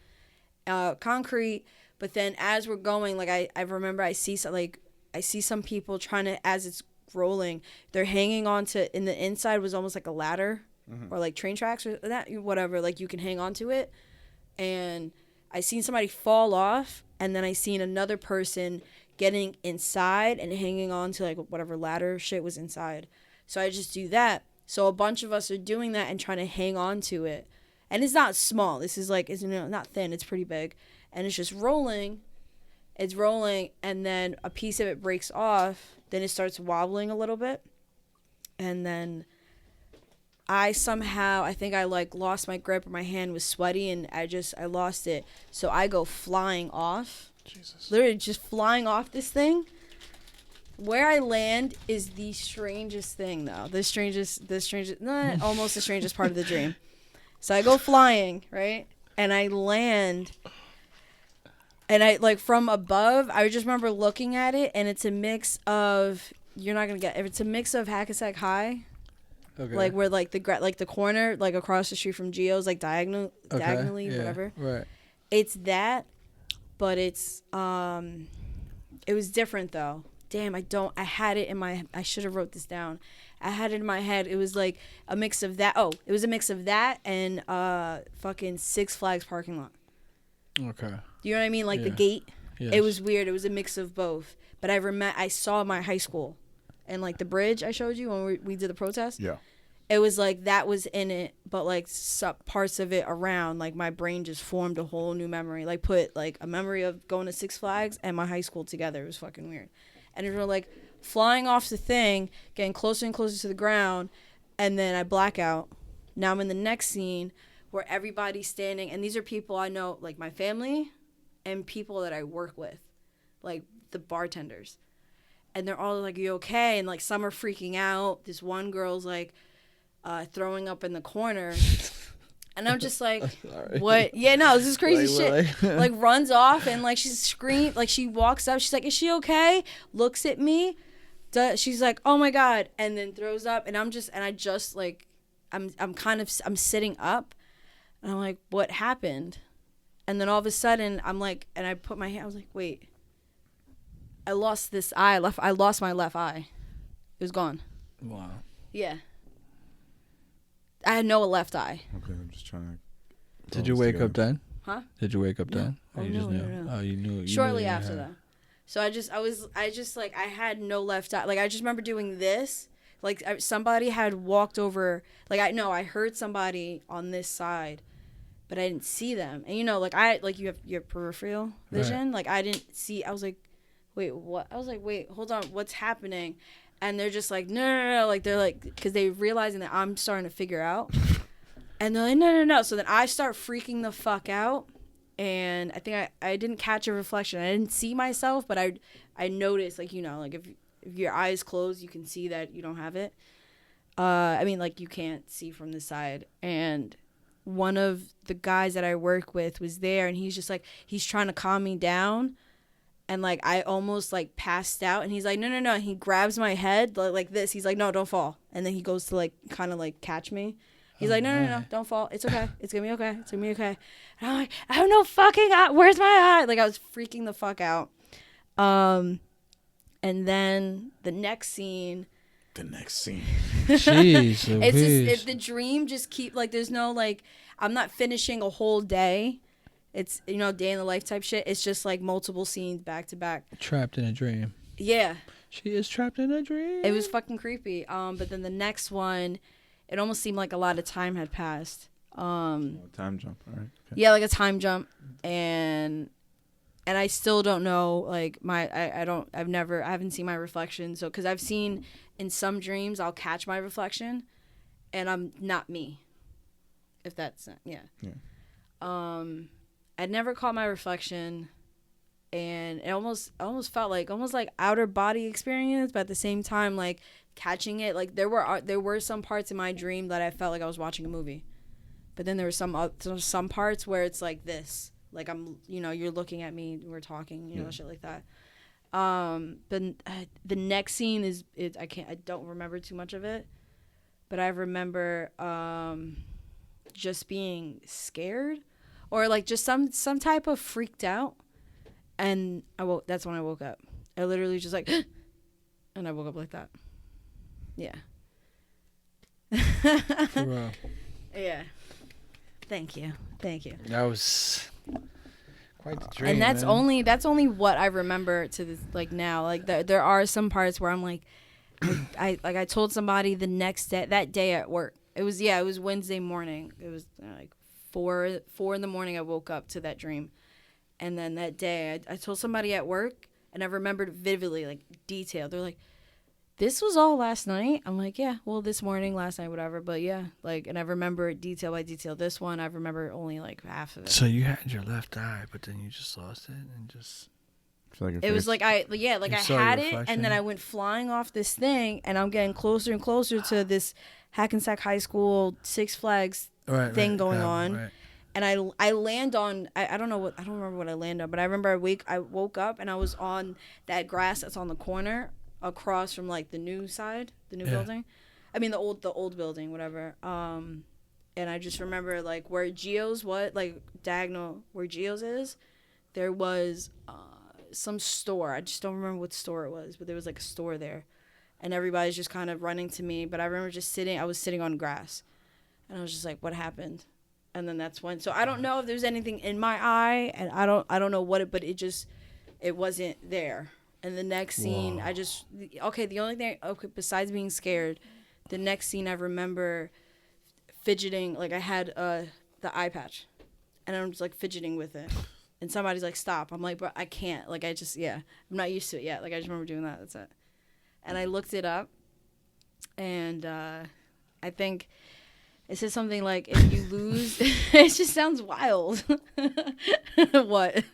concrete. But then as we're going, like I remember I see some people trying to, as it's rolling, they're hanging on to, in the inside was almost like a ladder, or like train tracks or that, whatever, like you can hang on to it. And I seen somebody fall off, and then I seen another person getting inside and hanging on to like whatever ladder shit was inside. So I just do that. So a bunch of us are doing that and trying to hang on to it. And it's not small. This is like, it's not thin. It's pretty big. And it's just rolling. It's rolling. And then a piece of it breaks off. Then it starts wobbling a little bit. And then I think I like lost my grip, or my hand was sweaty, and I lost it. So I go flying off. Jesus. Literally just flying off this thing. Where I land is the strangest thing, though. Almost the strangest part of the dream. So I go flying, right? And I land. And I, like, from above, I just remember looking at it, and it's a mix of, it's a mix of Hackensack High. Okay. Like, where, like, the corner, like, across the street from Geo's, like, diagonally, whatever. Right. It's that, but it's, it was different, though. Damn, I had it I should have wrote this down. I had it in my head. It was like a mix of that. Oh, it was a mix of that and fucking Six Flags parking lot. Okay. Do you know what I mean? Like the gate. Yes. It was weird. It was a mix of both. But I saw my high school, and like the bridge I showed you when we did the protest. Yeah. It was like that was in it, but like parts of it around, like my brain just formed a whole new memory. Like put like a memory of going to Six Flags and my high school together. It was fucking weird. And we were like flying off the thing, getting closer and closer to the ground, and then I black out. Now I'm in the next scene where everybody's standing, and these are people I know, like my family, and people that I work with, like the bartenders. And they're all like, "You okay?" And like some are freaking out. This one girl's like throwing up in the corner. And I'm just like, what? Yeah, no, this is crazy shit. Like runs off and like she's screamed, like she walks up. She's like, "Is she okay?" Looks at me. She's like, "Oh my God." And then throws up. And I'm sitting up and I'm like, what happened? And then all of a sudden I'm like, and I put my hand, I was like, wait, I lost this eye. I lost my left eye. It was gone. Wow. Yeah. I had no left eye. Okay, I'm just trying to. Did you wake up then? Huh? Did you wake up then? Oh, Or you no, just knew? no. Oh, you knew. Shortly you after had- that. So I had no left eye. Like, I just remember doing this. Like, somebody had walked over. Like, I heard somebody on this side, but I didn't see them. And, you know, like, you have your peripheral vision. Right. Like, I didn't see. I was like, wait, what? I was like, wait, hold on. What's happening? And they're just like, no. Like, they're like, because they realizing that I'm starting to figure out. And they're like, no. So then I start freaking the fuck out. And I think I didn't catch a reflection. I didn't see myself, but I noticed, like, you know, like if your eyes closed, you can see that you don't have it. I mean, like, you can't see from the side. And one of the guys that I work with was there, and he's just like, he's trying to calm me down. And, like, I almost, like, passed out. And he's like, no. And he grabs my head like this. He's like, no, don't fall. And then he goes to, like, kind of, like, catch me. He's like, no, don't fall. It's okay. It's going to be okay. It's going to be okay. And I'm like, I have no fucking eye. Where's my eye? Like, I was freaking the fuck out. And then the next scene. Jeez, It's the dream just keep, like, there's no, like, I'm not finishing a whole day. It's, you know, day in the life type shit. It's just, like, multiple scenes back to back. Trapped in a dream. Yeah. She is trapped in a dream. It was fucking creepy. But then the next one, it almost seemed like a lot of time had passed. Time jump, all right. Okay. Yeah, like a time jump, and I still don't know, like, I haven't seen my reflection. So, because I've seen in some dreams I'll catch my reflection, and I'm not me. If that's yeah. I'd never caught my reflection, and it almost felt like outer body experience, but at the same time, like, catching it. Like, there were some parts in my dream that I felt like I was watching a movie, but then there were some parts where it's like this, like, I'm, you know, you're looking at me, we're talking, you know, shit like that. But the next scene is I don't remember too much of it, but I remember just being scared, or like just some type of freaked out, and that's when I woke up. I literally just like and I woke up like that. Yeah. For real. Yeah. Thank you. That was quite the dream. And that's man. only what I remember to this, like, now. Like, there are some parts where I'm like, I told somebody the next day, that day at work. It was Wednesday morning. It was like 4 in the morning. I woke up to that dream, and then that day I told somebody at work, and I remembered vividly, like, detail. They're like, this was all last night? I'm like, yeah, well, this morning, last night, whatever. But yeah, like, and I remember it detail by detail. This one, I remember only like half of it. So you had your left eye, but then you just lost it and just. It was like I had it, and then I went flying off this thing, and I'm getting closer and closer to this Hackensack High School Six Flags thing going on. Right. And I land on, I don't remember what I landed on, but I remember I woke up and I was on that grass that's on the corner across from, like, the new building. I mean, the old building, whatever. And I just remember, like, where Geo's diagonal where Geo's is, there was some store. I just don't remember what store it was, but there was, like, a store there. And everybody's just kind of running to me, but I remember I was sitting on grass. And I was just like, what happened? And then that's when, so I don't know if there's anything in my eye, and I don't know what but it wasn't there. And the next scene, the only thing, besides being scared, the next scene I remember fidgeting, like, I had the eye patch, and I'm just, like, fidgeting with it. And somebody's like, stop. I'm like, bro, I can't. Like, I'm not used to it yet. Like, I just remember doing that. That's it. And I looked it up, and I think it says something like, if you lose, it just sounds wild. What?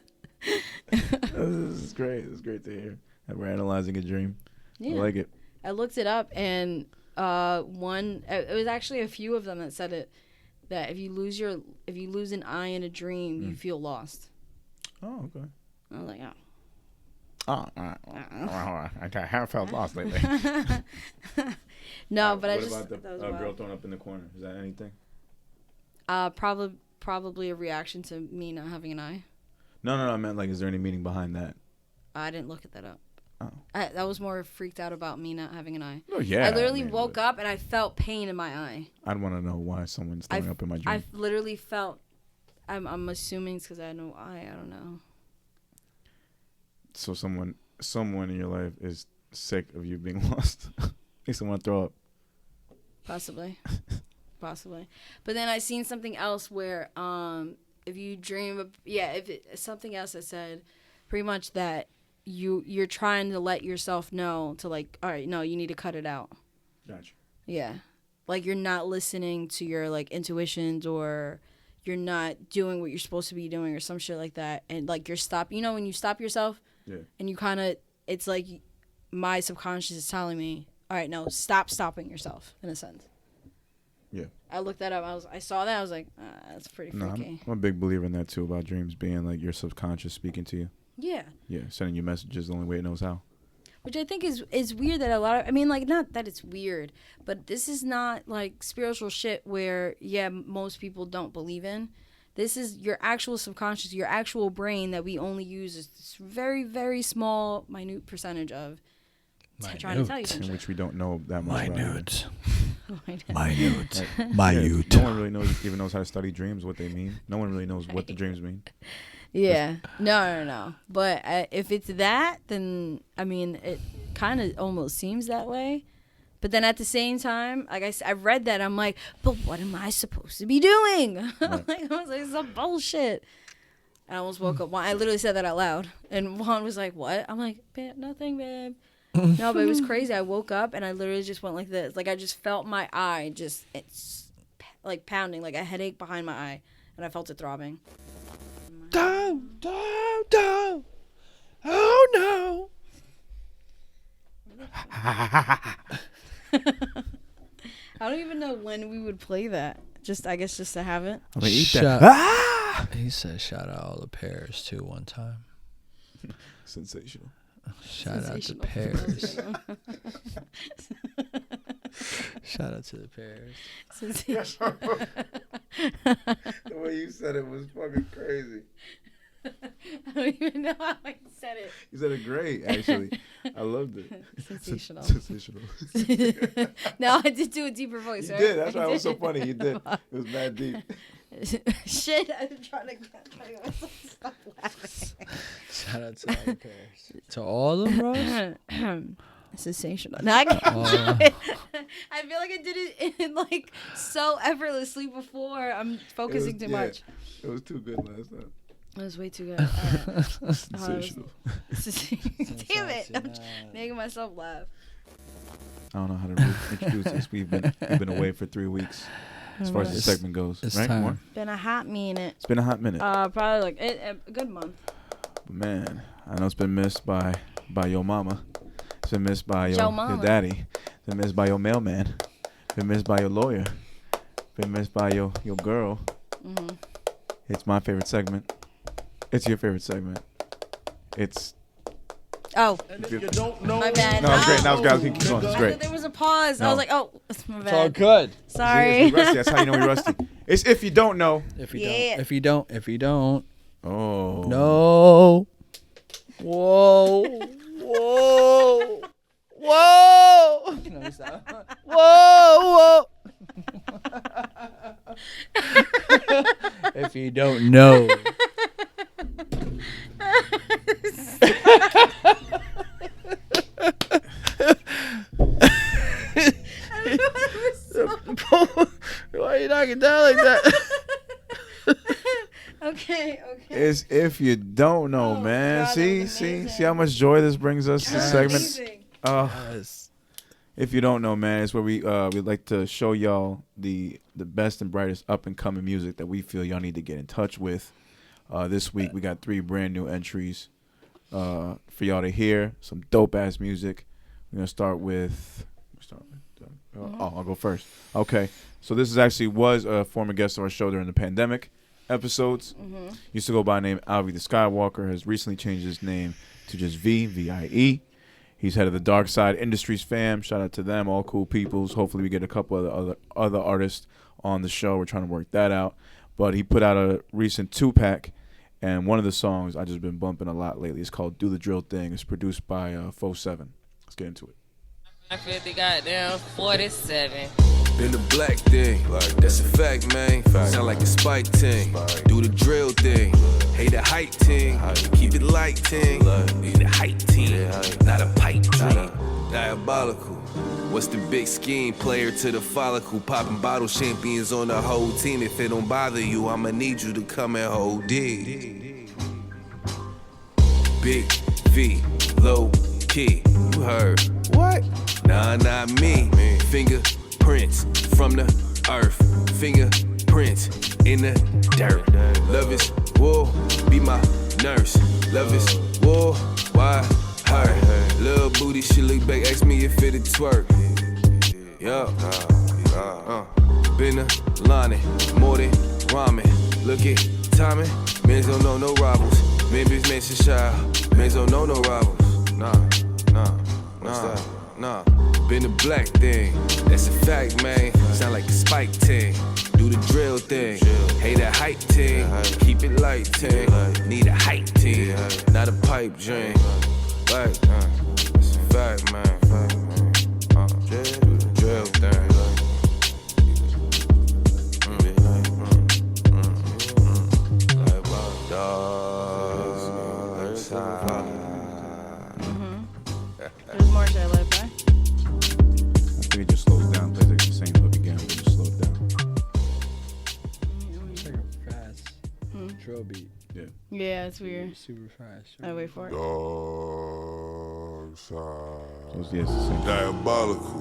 This is great. It's great to hear that we're analyzing a dream. Yeah. I like it. I looked it up, and it was actually a few of them that said it, that if you lose an eye in a dream, you feel lost. Oh, okay. I was like, oh. I have felt lost lately. No, but I what just about the that was girl wild. thrown up in the corner? Is that anything? Probably a reaction to me not having an eye. No. I meant like, is there any meaning behind that? I didn't look at that up. Oh. I was more freaked out about me not having an eye. Oh yeah. I literally woke up and I felt pain in my eye. I'd want to know why someone's throwing up in my dream. I literally felt. I'm assuming it's because I had no eye. I don't know. So someone in your life is sick of you being lost. Makes them want to throw up. Possibly. But then I seen something else where if you dream of something else that said pretty much that you're trying to let yourself know to like, all right, no, you need to cut it out. Gotcha. Yeah. Like you're not listening to your like intuitions, or you're not doing what you're supposed to be doing or some shit like that. And like you're when you stop yourself, yeah, and you kind of, it's like my subconscious is telling me, all right, no, stop stopping yourself in a sense. Yeah. I looked that up. I saw that. I was like, that's pretty freaky. I'm a big believer in that too, about dreams being like your subconscious speaking to you. Yeah. Yeah, sending you messages the only way it knows how. Which I think is weird that a lot of, I mean, like, not that it's weird, but this is not like spiritual shit where, most people don't believe in. This is your actual subconscious, your actual brain that we only use this very, very small, minute percentage of. Trying to tell you some in shit. which we don't know that much about. Minute. No one really even knows how to study dreams, what they mean. No one really knows what the dreams mean. Yeah. No. But if it's that, then, I mean, it kind of almost seems that way. But then at the same time, like I read that, I'm like, but what am I supposed to be doing? Right. I was like, it's some bullshit. I almost woke up. I literally said that out loud. And Juan was like, what? I'm like, babe, nothing, babe. No, but it was crazy. I woke up and I literally just went like this. Like I just felt my eye it's like pounding, like a headache behind my eye. And I felt it throbbing. Down. Oh no. I don't even know when we would play that. I guess just to have it. I'm gonna eat that. He said shout out all the pears too one time. Sensational. Shout out to pears. Shout out to the pears. Sensational. The way you said it was fucking crazy. I don't even know how I said it. You said it great, actually. I loved it. Sensational. Sensational. No, I did do a deeper voice. You right? did. That's why it was so funny. You did. It was mad deep. Shit, I'm trying to get myself to stop laughing. Shout out to all the pears. To all of them, Ross? Sensational. No, I can't do it. I feel like I did it in like so effortlessly before. I'm focusing too much. It was too good last time. It was way too good. Sensational. Damn it! I'm making myself laugh. I don't know how to introduce this. We've been away for 3 weeks as far as the segment goes. It's right? time. More? Been a hot minute. It's been a hot minute. Probably like a good month. But man, I know it's been missed by your mama. It's been missed by your daddy. It's been missed by your mailman. It's been missed by your lawyer. It's been missed by your girl. Mm-hmm. It's my favorite segment. It's your favorite segment. It's. Oh, my bad. No, it's great. Now it's keep going. It's I great. thought there was a pause. No. I was like, oh, it's my bad. It's all good. Sorry. See, rusty. That's how you know we're rusty. It's if you don't know. If you Yeah. don't. If you don't. Oh. No. Whoa. No, stop. Whoa. If you don't know. Why are you knocking down like that? Okay. It's if you don't know, Oh, man. God, See that was amazing. how much joy this brings us. This segment. Amazing. Yes. If you don't know, man, it's where we like to show y'all the best and brightest up and coming music that we feel y'all need to get in touch with. This week we got 3 brand new entries for y'all to hear. Some dope ass music. We're gonna start with. I'll go first. Okay, so this is actually was a former guest of our show during the pandemic episodes. Used to go by the name Alvy the Skywalker. Has recently changed his name to just VIE. He's head of the Dark Side Industries fam. Shout out to them, all cool peoples. Hopefully we get a couple of other artists on the show. We're trying to work that out. But he put out a recent 2-pack, and one of the songs I just been bumping a lot lately is called "Do the Drill Thing." It's produced by 4-7. Let's get into it. 50 goddamn 47. Been the black thing, that's a fact, man. Sound like a spike ting. Do the drill thing. Hey, the hype ting. Keep it light ting. Need a hype ting, not a pipe dream. Diabolical. What's the big scheme? Player to the follicle. Popping bottle champions on the whole team. If it don't bother you, I'ma need you to come and hold it. Big V, low key. You heard. What? Nah, not me. Fingerprints from the earth. Fingerprints in the dirt. Love is war, be my nurse. Love is war, why her? Little booty, she look back, ask me if it'd twerk. Yup. Been a Lonnie, more than ramen. Look at timing, mans don't know no rivals. Members mention child, mans don't know no rivals. Nah. Been a black thing, that's a fact, man. Sound like a spike ting. Do the drill thing. Hey, that hype ting. Keep it light ting. Need a hype ting, not a pipe dream. Like, it's a fact, man. Do the drill thing. There's more shit I like that. I think it just slows down. Plays like the same hook again, but just slow it down. It's like a fast drill beat. Yeah, it's weird. Super fast. I wait for it. Dark side. Yeah, it's the same. Diabolical.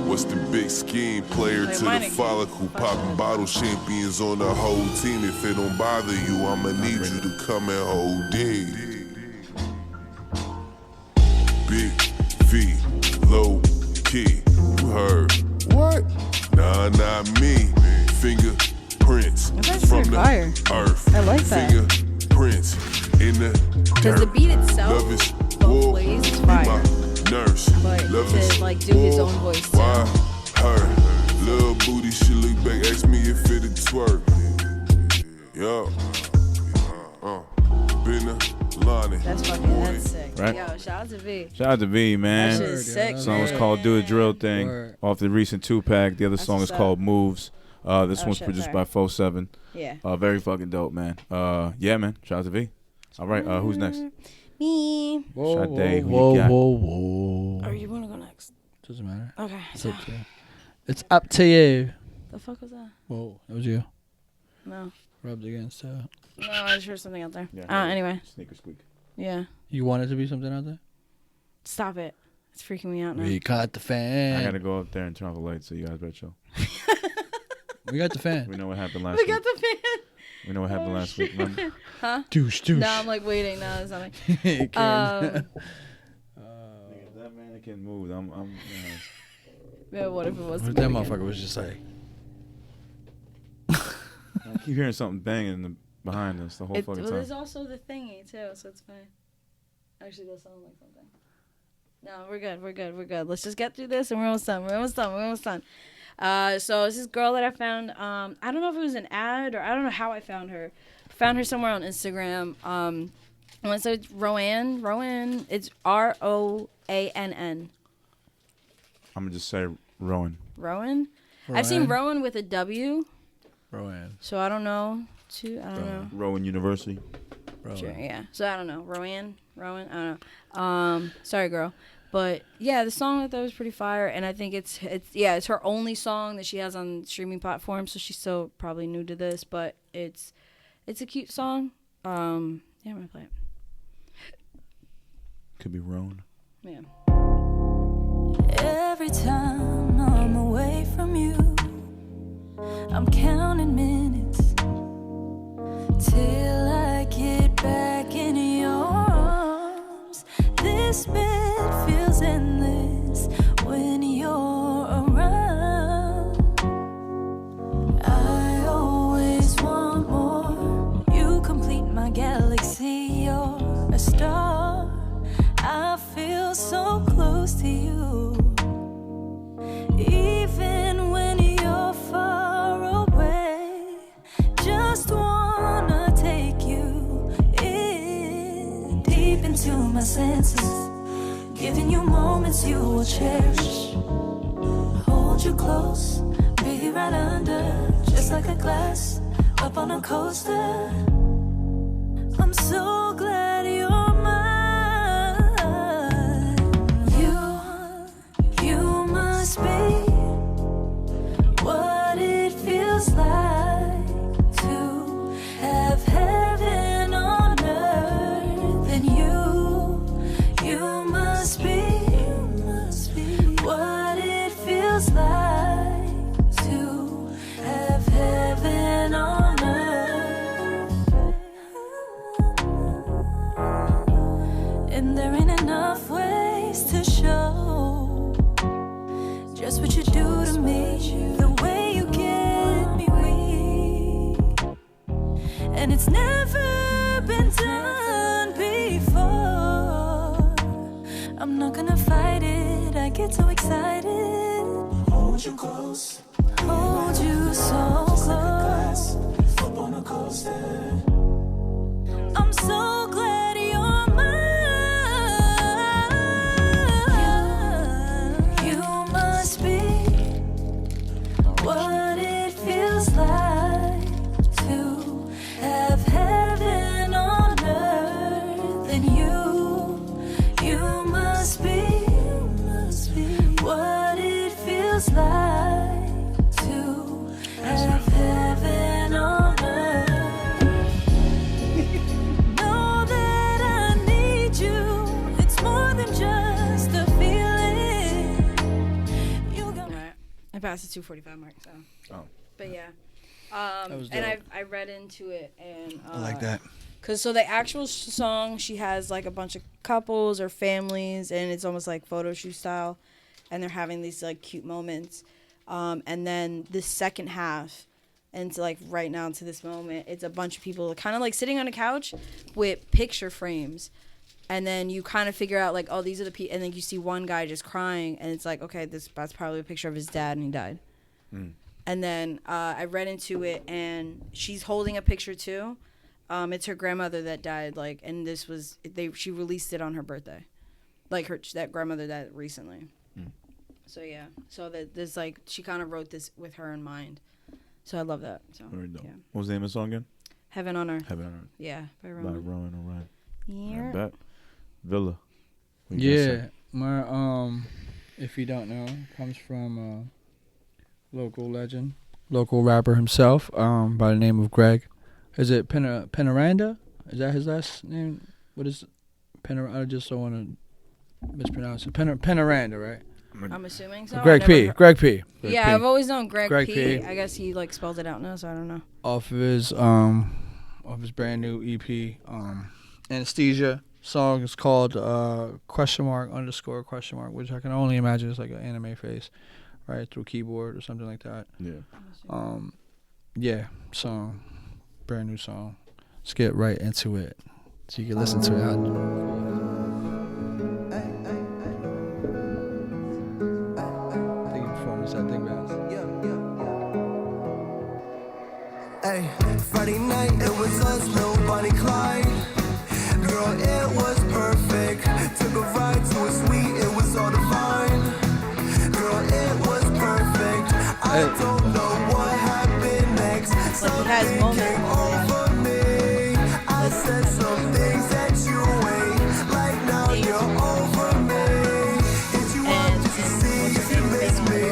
What's the big scheme? Player Wait, to the mine again. follicle. Popping bottle champions on the whole team. If it don't bother you, I'ma need you to come and hold it. Big V, low key. You heard. What? Nah, not me. Fingerprints That's from pretty the fire. earth. I like that. Fingerprints in the Because the beat itself, Love is both war, ways, is be fire. my nurse. But Love to is like do his war, own voice too. why her? Little booty, she look back, ask me if it'd twerk. Yo. Been a Lonnie. That's fucking, that's sick. Right? Yo, shout out to V. Shout out to V, man. That shit is sick, The song was man. called "Do the Drill Thing" Word. off the recent 2-pack. The other That's song is what's up. called "Moves." This Oh, one's shit, produced sorry. by 4-7. Yeah. Very fucking dope, man. Yeah, man. Shout out to V. All right, who's next? Me. Sade, who you got? Or you want to go next? Doesn't matter. Okay. It's up to you. It's up to you. The fuck was that? Whoa, that was you. No. Rubbed against. No, I just heard something out there. Yeah, Anyway. Sneaker squeak. Yeah. You want it to be something out there? Stop it. It's freaking me out now. We caught the fan. I gotta go up there and turn off the lights, so you guys better chill. We got the fan. We know what happened last We week. got the fan. We know what happened last week, remember? Huh? Douche. No, I'm like waiting. No, it's not like. If that mannequin moved, I'm Yeah, what if it was? What if that motherfucker was just like. I keep hearing something banging in the, behind us the whole fucking Well, time. there's also the thingy too, so it's fine. Actually, that sounds like something. No, we're good. Let's just get through this, and we're almost done. So it's this girl that I found. I don't know if it was an ad or I don't know how I found her. Found her somewhere on Instagram. I want to say it's Roann. Roann. It's Roann. I'm gonna just say Rowan. Rowan. I've seen Rowan with a W. Roann. So I don't know. I don't know. Rowan University. Sure, yeah. So I don't know. Rowan, I don't know. Sorry, girl. But yeah, the song I thought was pretty fire, and I think it's her only song that she has on streaming platforms, so she's still probably new to this, but it's a cute song. Yeah, I'm gonna play it. Could be Rowan. Yeah. Every time I'm away from you, I'm counting minutes till I my senses, giving you moments you will cherish. Hold you close, be right under, just like a glass up on a coaster. I'm so glad you're mine. You must be what it feels like to have heaven on earth. And you must be what it feels like to have heaven on earth. And there ain't enough ways to show just what you do to me, the way you get me weak. And it's never been done before. I'm not gonna fight it, I get so excited. Hold you close, hold you so close, up on a coaster. I'm so glad you're mine. You must be what it feels like to have heaven on earth. And you must be what it feels like to have heaven on earth. Know that I need you. It's more than just a feeling. You got I passed the 2:45 mark, so. Oh. But yeah. was And dope. I read into it, and I like that. Cause so the actual song, she has like a bunch of couples or families, and it's almost like photo shoot style, and they're having these like cute moments. And then the second half, and to like right now to this moment, it's a bunch of people kind of like sitting on a couch with picture frames. And then you kind of figure out like, oh, these are the people, and then you see one guy just crying, and it's like, okay, that's probably a picture of his dad, and he died. And then I read into it, and she's holding a picture too. It's her grandmother that died, like, and this was she released it on her birthday, like that grandmother died recently. So yeah, so that there's like she kind of wrote this with her in mind. So I love that. So Very dope. yeah. What was the name of the song again? Heaven on Earth. Heaven on Earth. Yeah, by By Roann. Roann. All right. Yeah. I bet. Villa. What you got to Yeah, say? my if you don't know, comes from local legend, local rapper himself, by the name of Greg. Is it Penaranda? Is that his last name? What is I just don't want to mispronounce it. Penaranda, right? I'm assuming so. Greg I never P. heard- Greg P. Yeah, I've always known Greg Greg P. P. I guess he like spelled it out now, so I don't know. Off of his brand new EP, Anesthesia. Song is called !_, which I can only imagine is like an anime face, right, through keyboard or something like that. Yeah. Yeah, song, brand new song. Let's get right into it, so you can listen to it. I think you performed that thing, man. Hey, Friday night, it was us, Lil Bonnie Clyde. Girl, it was perfect. Took a ride to a suite, it was all divine. Girl, it was perfect. I don't know what happened next. Something came over me. I said some things that you ain't. Like now you're over me. Hit you up just to see if you miss me.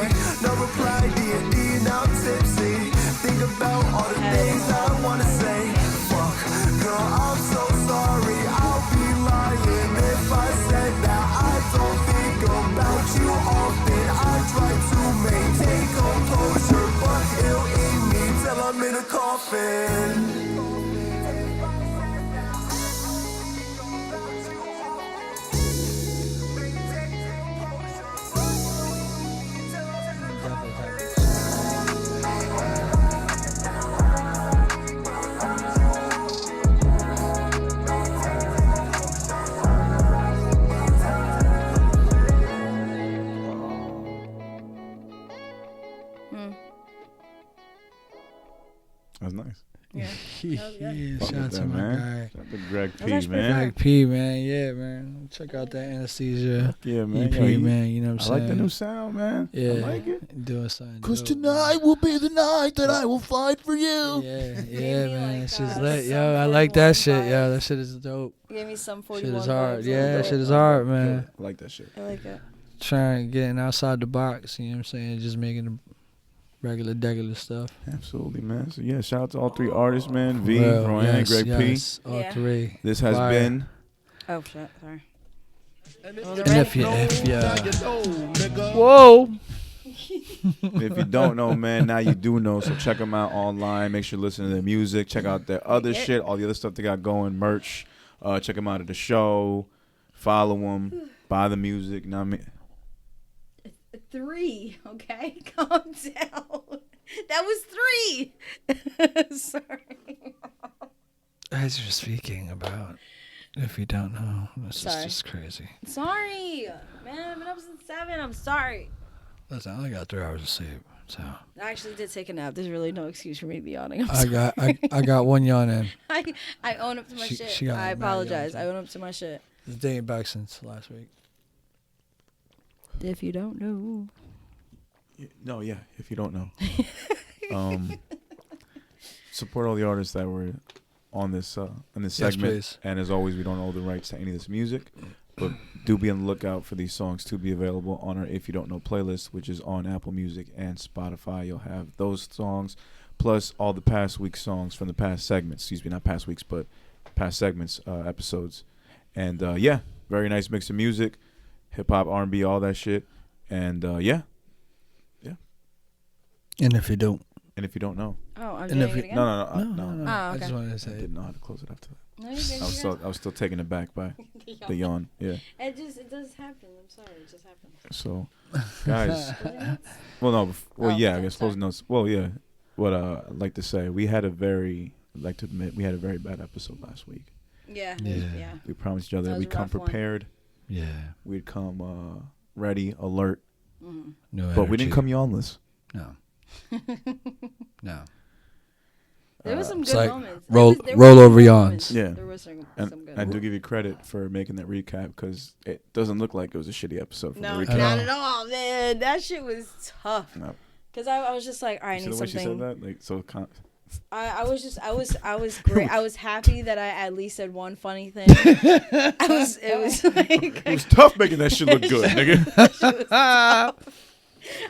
No reply, D&D, now I'm tipsy. Think about all the things I wanna say. Fuck, girl, I'm so sorry. I'll be lying if I said that I don't think about you often. I try to maintain composure, but it'll eat me till I'm in a coffin. That's nice. Yeah. Shout out to my guy. Shout out to Greg That was P, man. Greg P, man. Yeah, man. Check out that Anesthesia. Yeah, man. EP, Yo, man. You know what I'm I saying? like the new sound, man. Yeah. I like it. Doing something. Cause dope. tonight will be the night that I will fight for you. Yeah, man. That shit's that. lit. Some Yo, I like that 41 shit. Yo, vibes. that shit is dope. Gave me some Shit 41 is hard. vibes. Yeah, Dope. shit is hard, man. I like that shit. I like it. Trying getting outside the box. You know what I'm saying? Just making the regular stuff. Absolutely, man. So yeah, shout out to all three artists, man. V, Well, Roann, yes, Greg yes, P. all three. This has Fire. been. Oh shit! Sorry. And if you whoa. If you don't know, man, now you do know. So check them out online. Make sure you listen to their music. Check out their other shit, all the other stuff they got going, merch. Check them out at the show. Follow them. Buy the music. You know what I mean? 3, okay? Calm down. That was 3. Sorry. As you're speaking about, if you don't know, this Sorry. is just crazy. Sorry. Man, I've been up since 7. I'm sorry. Listen, I only got 3 hours of sleep, so I actually did take a nap. There's really no excuse for me to be yawning. I'm I sorry. got one yawn in. I own up to my shit. she got I mad apologize. yawns. I own up to my shit. It's dating back since last week. If you don't know. No, yeah, if you don't know. Support all the artists that were on this segment. Please. And as always, we don't own the rights to any of this music. But do be on the lookout for these songs to be available on our If You Don't Know playlist, which is on Apple Music and Spotify. You'll have those songs, plus all the past week's songs from the past segments. Excuse me, not past weeks, but past segments, episodes. And, yeah, very nice mix of music, hip-hop, R&B, all that shit. And, yeah. And if you don't. And if you don't know. Oh, I'm And doing if it you- again? No. Oh, okay. I just wanted to say I didn't know how to close it after that. No, you did, I was still taken aback by the yawn. Yeah. It does happen. I'm sorry. It just happened. So, guys. Well, no. I guess closing notes. Well, yeah. What I'd like to say, I'd like to admit, we had a very bad episode last week. Yeah. We promised each other That that was we'd a come rough one. prepared. Yeah. We'd come ready, alert. Mhm. No But we didn't energy. come yawnless. No. No. There was some It's good like moments. roll There was some over good yawns. moments. Yeah. There was some And good I do moments. give you credit for making that recap because it doesn't look like it was a shitty episode from No, the recap. not at all, man. That shit was tough. No. Cause I was just like, all right, I You see need the way she something. said that? Like, so I was great. I was happy that I at least said one funny thing. It was like it was tough making that shit look good, nigga. That shit was tough.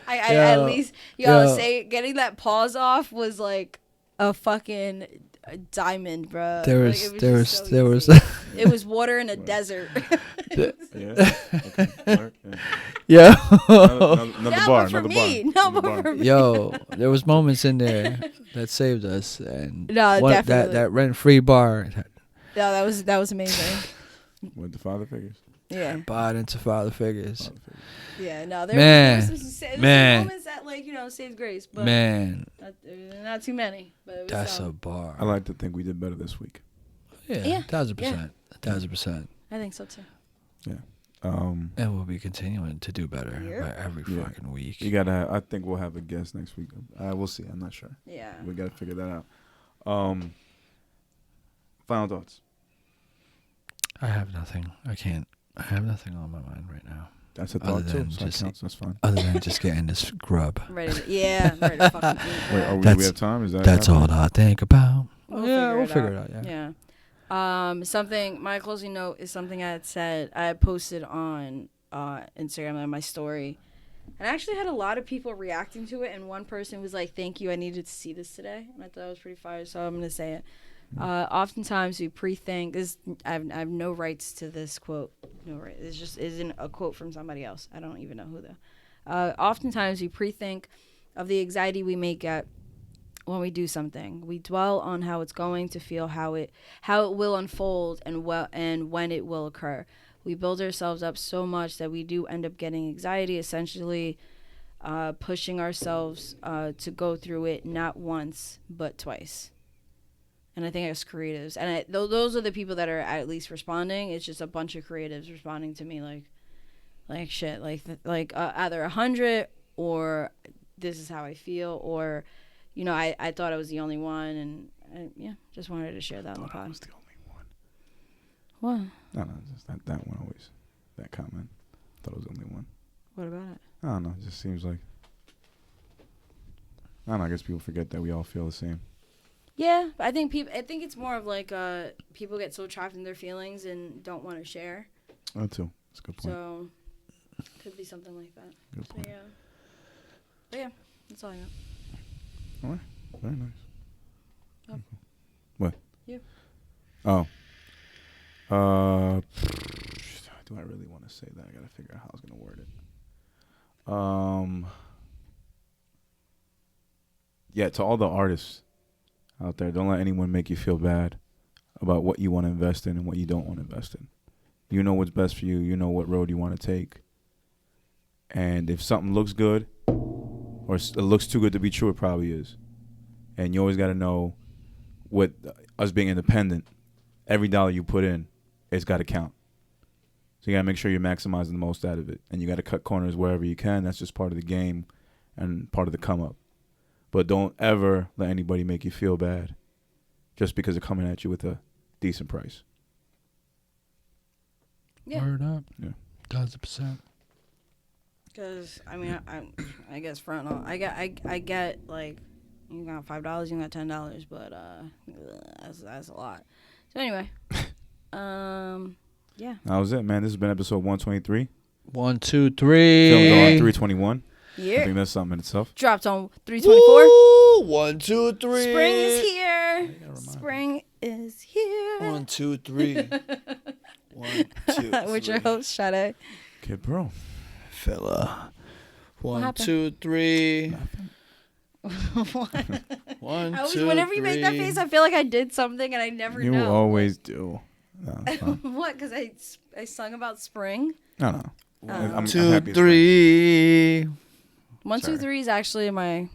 I at least getting that pause off was like a fucking diamond, bro. There was it was water in a desert. Yeah. Another bar. Yo, there was moments in there that saved us, and No, definitely. that rent-free bar. No, that was amazing. With the father figures. Yeah. Bought into father figures. Yeah, no, there Man. was some moments that saved grace, but Man. not too many. But it was That's a bar. I like to think we did better this week. Yeah, 1,000%. 1,000%. I think so too. Yeah. And we'll be continuing to do better by every fucking week. You gotta. I think we'll have a guest next week. We'll see. I'm not sure. Yeah. We gotta figure that out. Final thoughts. I have nothing. I have nothing on my mind right now. That's a thought too. So that's fine. Other than just getting this grub. Ready to fucking eat. Wait, do we have time? Is that that's all happening? I think about. We'll figure it out. Yeah. Something. My closing note is something I had said. I had posted on Instagram on my story, and I actually had a lot of people reacting to it. And one person was like, "Thank you. I needed to see this today," and I thought it was pretty fire. So I'm gonna say it. Oftentimes we pre-think this. I have no rights to this quote. No right. It just isn't a quote from somebody else. I don't even know who though. Oftentimes we pre-think of the anxiety we may get when we do something. We dwell on how it's going to feel, how it will unfold, and when it will occur. We build ourselves up so much that we do end up getting anxiety, essentially pushing ourselves to go through it not once but twice. And I think as creatives, and those are the people that are at least responding. It's just a bunch of creatives responding to me like shit, like either 100 or this is how I feel, or I thought I was the only one, yeah, just wanted to share that on the pod. I was the only one. What? No, just that one always. That comment. Thought it was the only one. What about it? I don't know. It just seems like. I don't know. I guess people forget that we all feel the same. Yeah, I think it's more of like people get so trapped in their feelings and don't want to share. That too. That's a good point. So, could be something like that. Good point. So, yeah. But yeah, that's all I got. All right. Very nice. Oh. What? You. Oh. Do I really want to say that? I gotta figure out how I was gonna word it. Yeah, to all the artists out there, don't let anyone make you feel bad about what you want to invest in and what you don't want to invest in. You know what's best for you. You know what road you want to take. And if something looks good, or it looks too good to be true, it probably is. And you always got to know, with us being independent, every dollar you put in, it's got to count. So you got to make sure you're maximizing the most out of it. And you got to cut corners wherever you can. That's just part of the game and part of the come up. But don't ever let anybody make you feel bad just because they're coming at you with a decent price. Yeah. Word up. Yeah. 1,000%. Because I mean, I guess front on. I get like, you got $5, you got $10, but that's a lot. So anyway, yeah. That was it, man. This has been episode 123. 1, 2, 3. Filmed on 321. Yeah. I think that's something in itself. Dropped on 324. 1, 2, 3. Spring is here. Spring is here. 1, 2, 3. 1, 2, 3. With your host, Sade. Kid Bro. Fella. 1, happened? 2, 3. What? 1, I always, 2, whenever you make that 3. face, I feel like I did something and I never You know. always do. No, it's fine. What? Because I sung about spring? No. I'm 1, 2, happy it's 3. 1, 2, Sorry. 3 is actually my.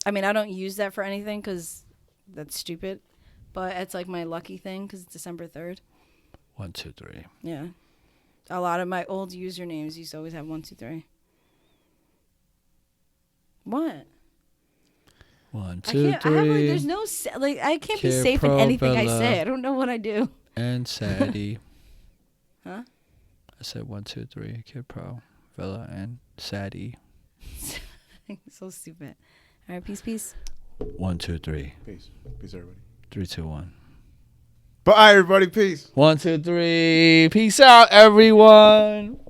I mean, I don't use that for anything because that's stupid. But it's like my lucky thing because it's December 3rd. 1, 2, 3. Yeah. A lot of my old usernames used to always have 1, 2, 3. What? 1, I 2, can't. 3. I have like. There's no like. I can't be Kid safe in Pro anything I Bella. say. I don't know what I do. And Sade. Huh? I said 1, 2, 3. Kid Pro, Villa, and Sade. So stupid. All right. Peace. 1, 2, 3. Peace. Peace, everybody. 3, 2, 1. Bye, everybody. Peace. 1, 2, 3. Peace out, everyone.